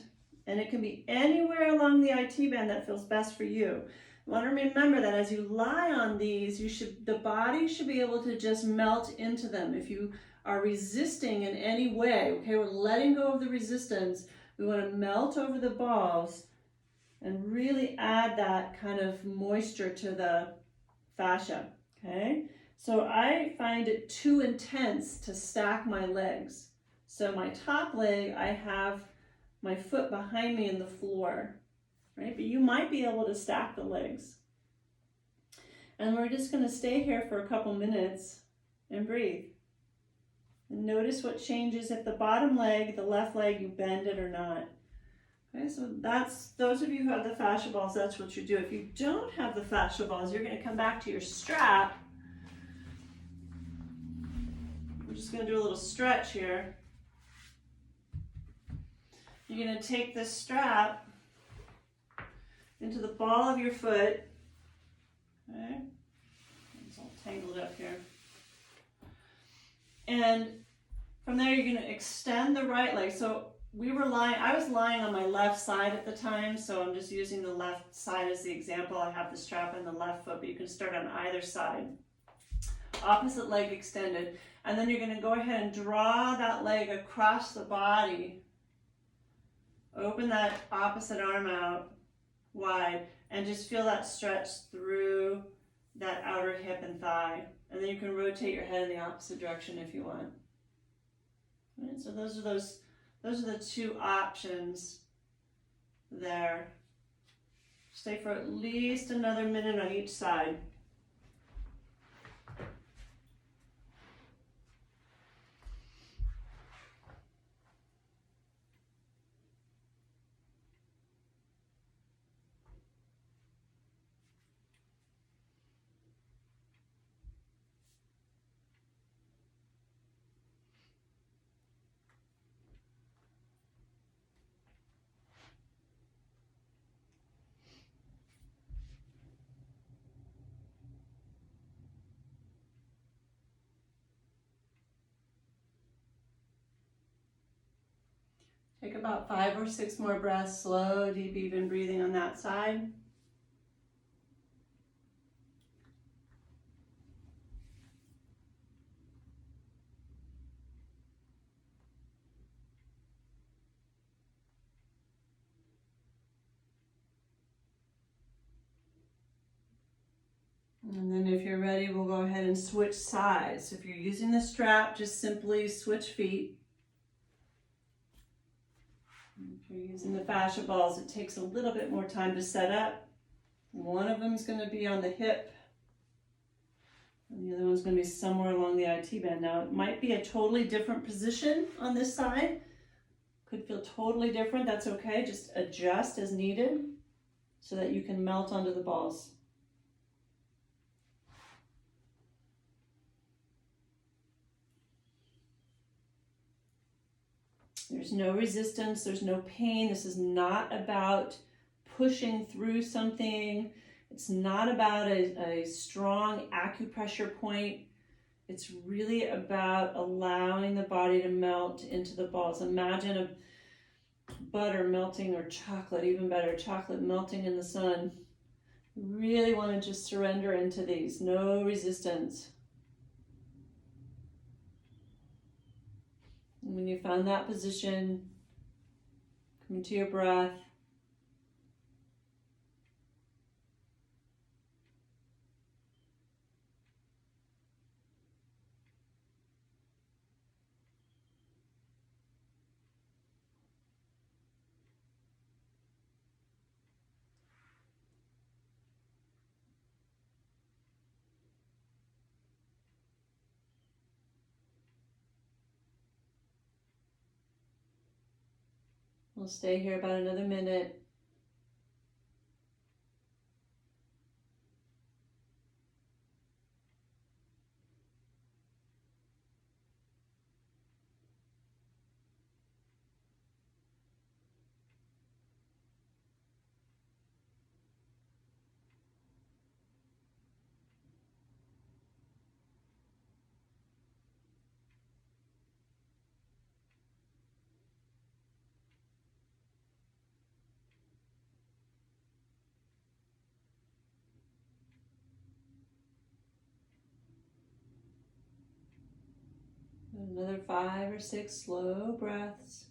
And it can be anywhere along the IT band that feels best for you. You want to remember that as you lie on these, the body should be able to just melt into them. If you are resisting in any way, okay, we're letting go of the resistance. We want to melt over the balls and really add that kind of moisture to the fascia, okay? So I find it too intense to stack my legs. So my top leg, I have my foot behind me in the floor, right? But you might be able to stack the legs. And we're just going to stay here for a couple minutes and breathe. And notice what changes if the bottom leg, the left leg, you bend it or not. Okay, so that's, those of you who have the fascia balls, that's what you do. If you don't have the fascia balls, you're going to come back to your strap. We're just going to do a little stretch here. You're going to take this strap into the ball of your foot. Okay, it's all tangled up here. And from there, you're going to extend the right leg. So I was lying on my left side at the time, so I'm just using the left side as the example. I have the strap in the left foot, but you can start on either side. Opposite leg extended. And then you're going to go ahead and draw that leg across the body. Open that opposite arm out wide and just feel that stretch through that outer hip and thigh. And then you can rotate your head in the opposite direction if you want. Right, so those are the two options there. Stay for at least another minute on each side. Take about 5 or 6 more breaths, slow, deep, even breathing on that side. And then if you're ready, we'll go ahead and switch sides. If you're using the strap, just simply switch feet. If you're using the fascia balls, it takes a little bit more time to set up. One of them is going to be on the hip, and the other one's going to be somewhere along the IT band. Now, it might be a totally different position on this side. Could feel totally different. That's okay. Just adjust as needed so that you can melt onto the balls. There's no resistance, there's no pain. This is not about pushing through something. It's not about a strong acupressure point. It's really about allowing the body to melt into the balls. Imagine a butter melting, or chocolate, even better, chocolate melting in the sun. You really want to just surrender into these, no resistance. And when you found that position, come into your breath. We'll stay here about another minute. Another 5 or 6 slow breaths.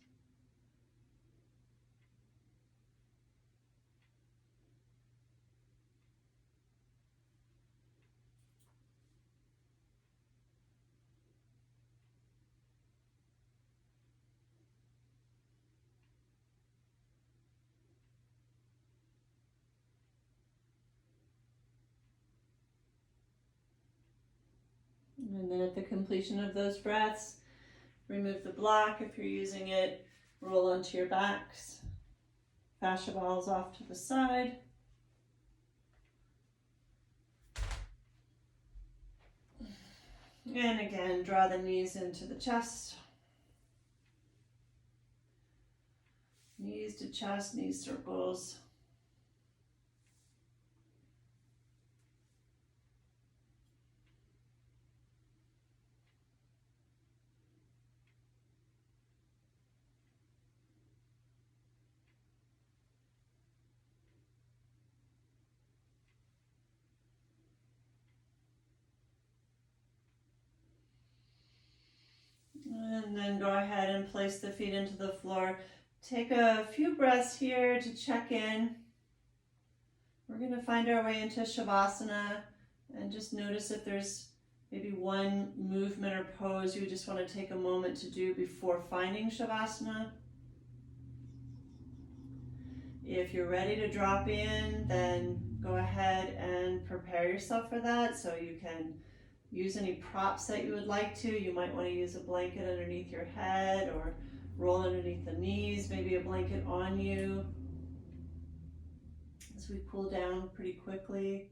And then at the completion of those breaths, remove the block if you're using it, roll onto your backs, fascia balls off to the side. And again, draw the knees into the chest. Knees to chest, knee circles. And then go ahead and place the feet into the floor. Take a few breaths here to check in. We're going to find our way into Shavasana and just notice if there's maybe one movement or pose you just want to take a moment to do before finding Shavasana. If you're ready to drop in, then go ahead and prepare yourself for that. So you can use any props that you would like to. You might want to use a blanket underneath your head or roll underneath the knees, maybe a blanket on you as we cool down pretty quickly.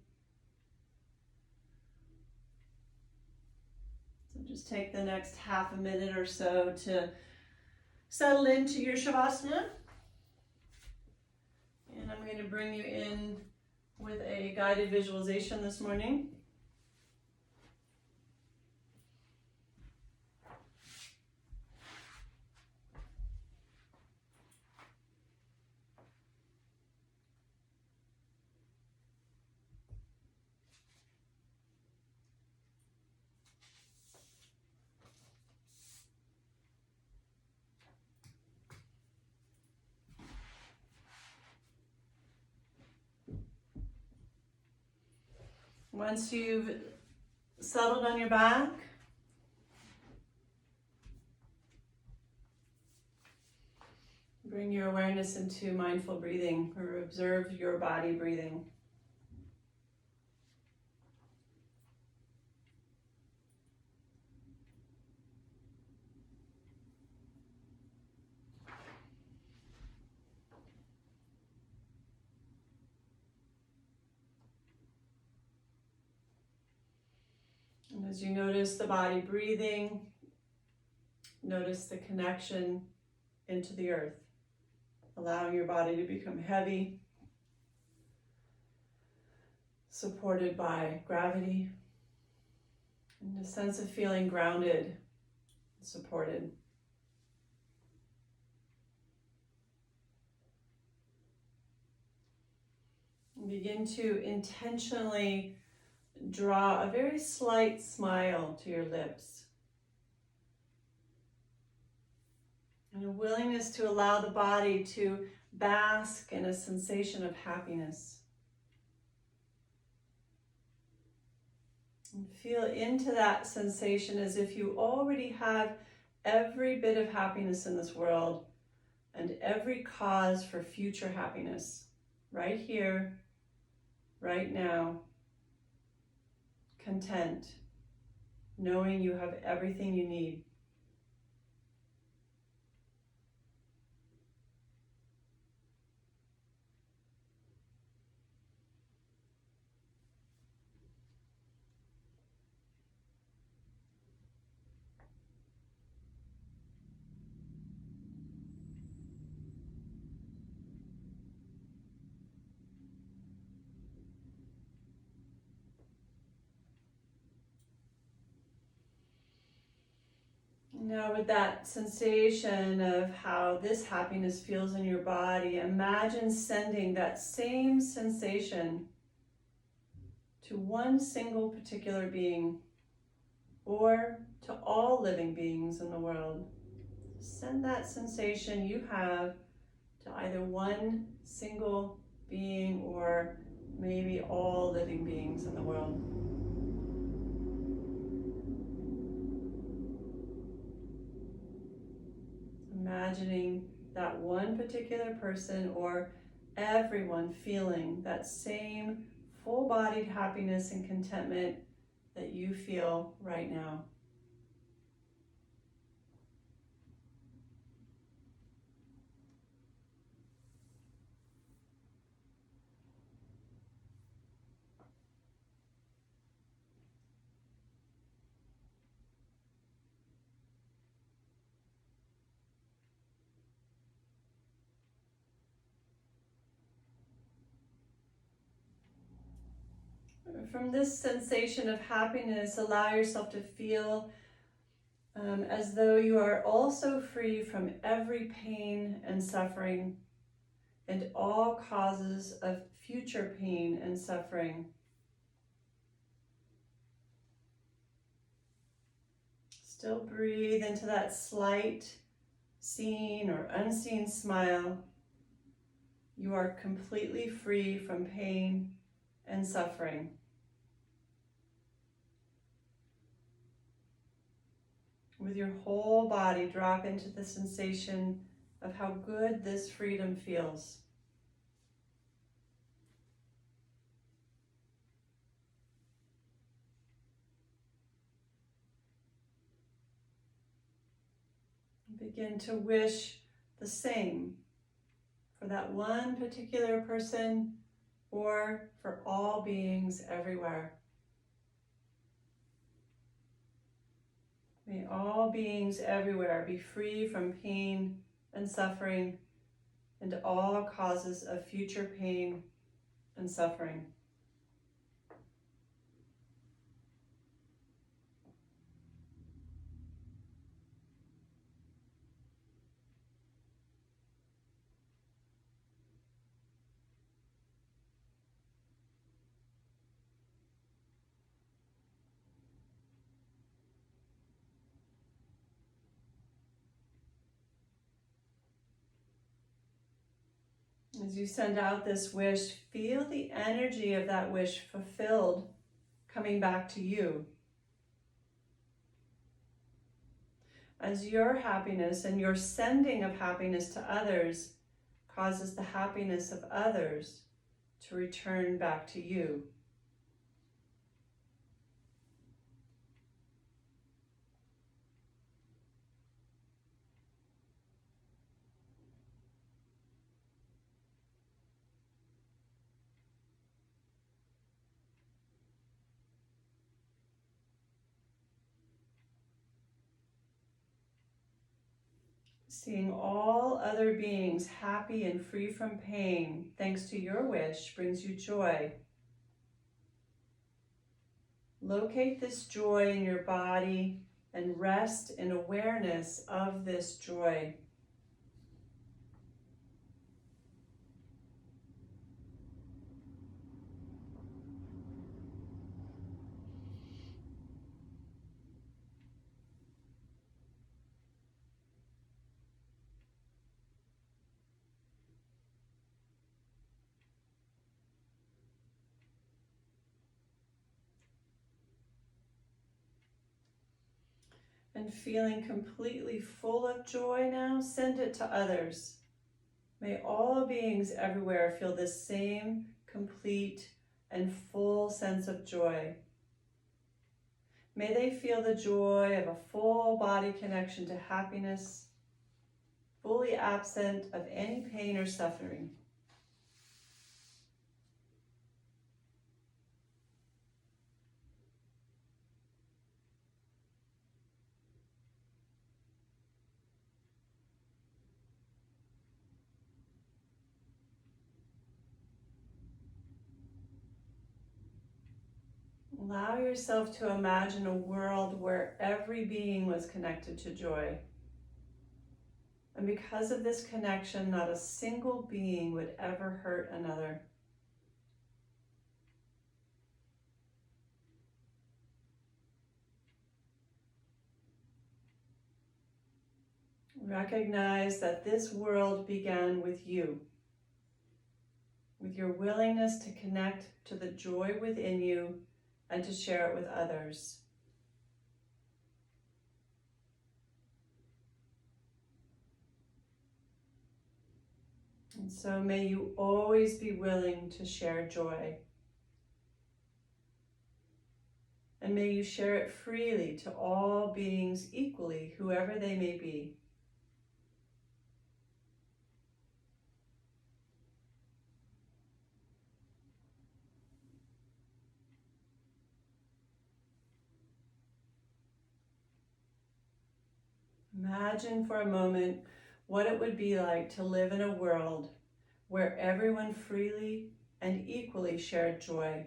So just take the next half a minute or so to settle into your Shavasana. And I'm going to bring you in with a guided visualization this morning. Once you've settled on your back, bring your awareness into mindful breathing, or observe your body breathing. And as you notice the body breathing, notice the connection into the earth, allowing your body to become heavy, supported by gravity, and a sense of feeling grounded, supported. And begin to intentionally draw a very slight smile to your lips. And a willingness to allow the body to bask in a sensation of happiness. And feel into that sensation as if you already have every bit of happiness in this world and every cause for future happiness right here, right now. Content, knowing you have everything you need. Now with that sensation of how this happiness feels in your body, imagine sending that same sensation to one single particular being or to all living beings in the world. Send that sensation you have to either one single being or maybe all living beings in the world. Imagining that one particular person or everyone feeling that same full-bodied happiness and contentment that you feel right now. From this sensation of happiness, allow yourself to feel as though you are also free from every pain and suffering and all causes of future pain and suffering. Still breathe into that slight seen or unseen smile. You are completely free from pain and suffering. With your whole body, drop into the sensation of how good this freedom feels. Begin to wish the same for that one particular person or for all beings everywhere. May all beings everywhere be free from pain and suffering and all causes of future pain and suffering. As you send out this wish, feel the energy of that wish fulfilled coming back to you. As your happiness and your sending of happiness to others causes the happiness of others to return back to you. Seeing all other beings happy and free from pain, thanks to your wish, brings you joy. Locate this joy in your body and rest in awareness of this joy. And feeling completely full of joy now, send it to others. May all beings everywhere feel this same complete and full sense of joy. May they feel the joy of a full body connection to happiness, fully absent of any pain or suffering. Allow yourself to imagine a world where every being was connected to joy. And because of this connection, not a single being would ever hurt another. Recognize that this world began with you, with your willingness to connect to the joy within you and to share it with others. And so may you always be willing to share joy. And may you share it freely to all beings equally, whoever they may be. Imagine for a moment what it would be like to live in a world where everyone freely and equally shared joy,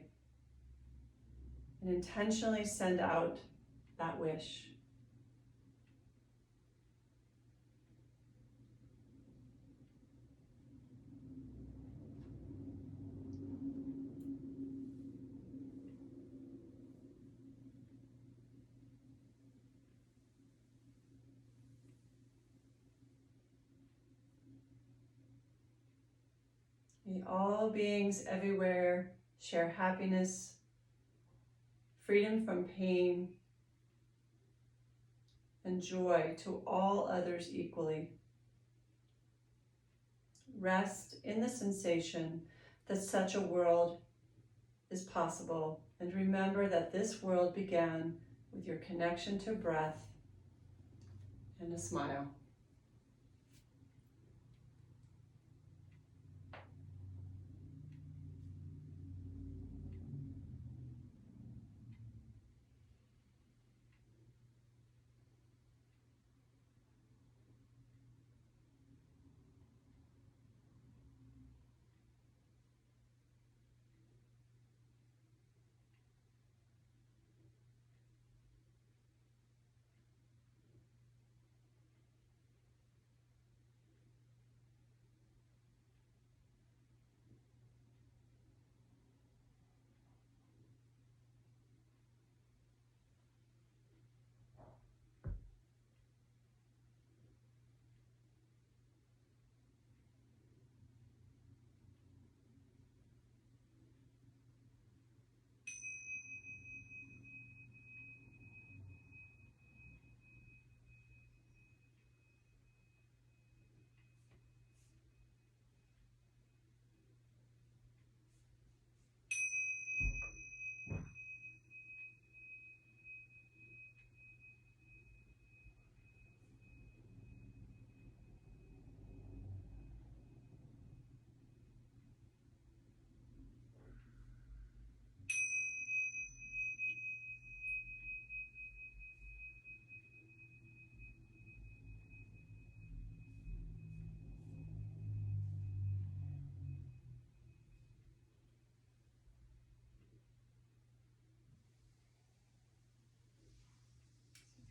and intentionally send out that wish. May all beings everywhere share happiness, freedom from pain, and joy to all others equally. Rest in the sensation that such a world is possible, and remember that this world began with your connection to breath and a smile.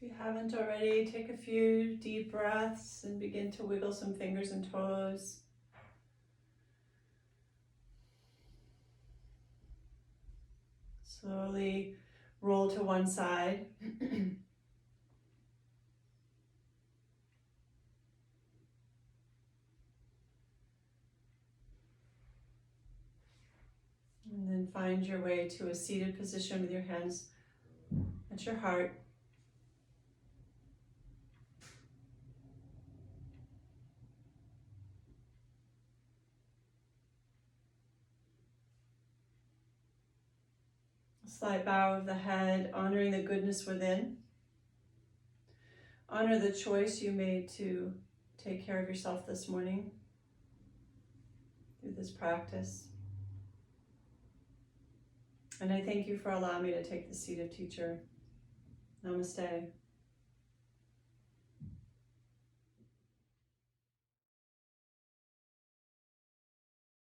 If you haven't already, take a few deep breaths and begin to wiggle some fingers and toes. Slowly roll to one side. And then find your way to a seated position with your hands at your heart. A slight bow of the head, honoring the goodness within. Honor the choice you made to take care of yourself this morning through this practice. And I thank you for allowing me to take the seat of teacher. Namaste.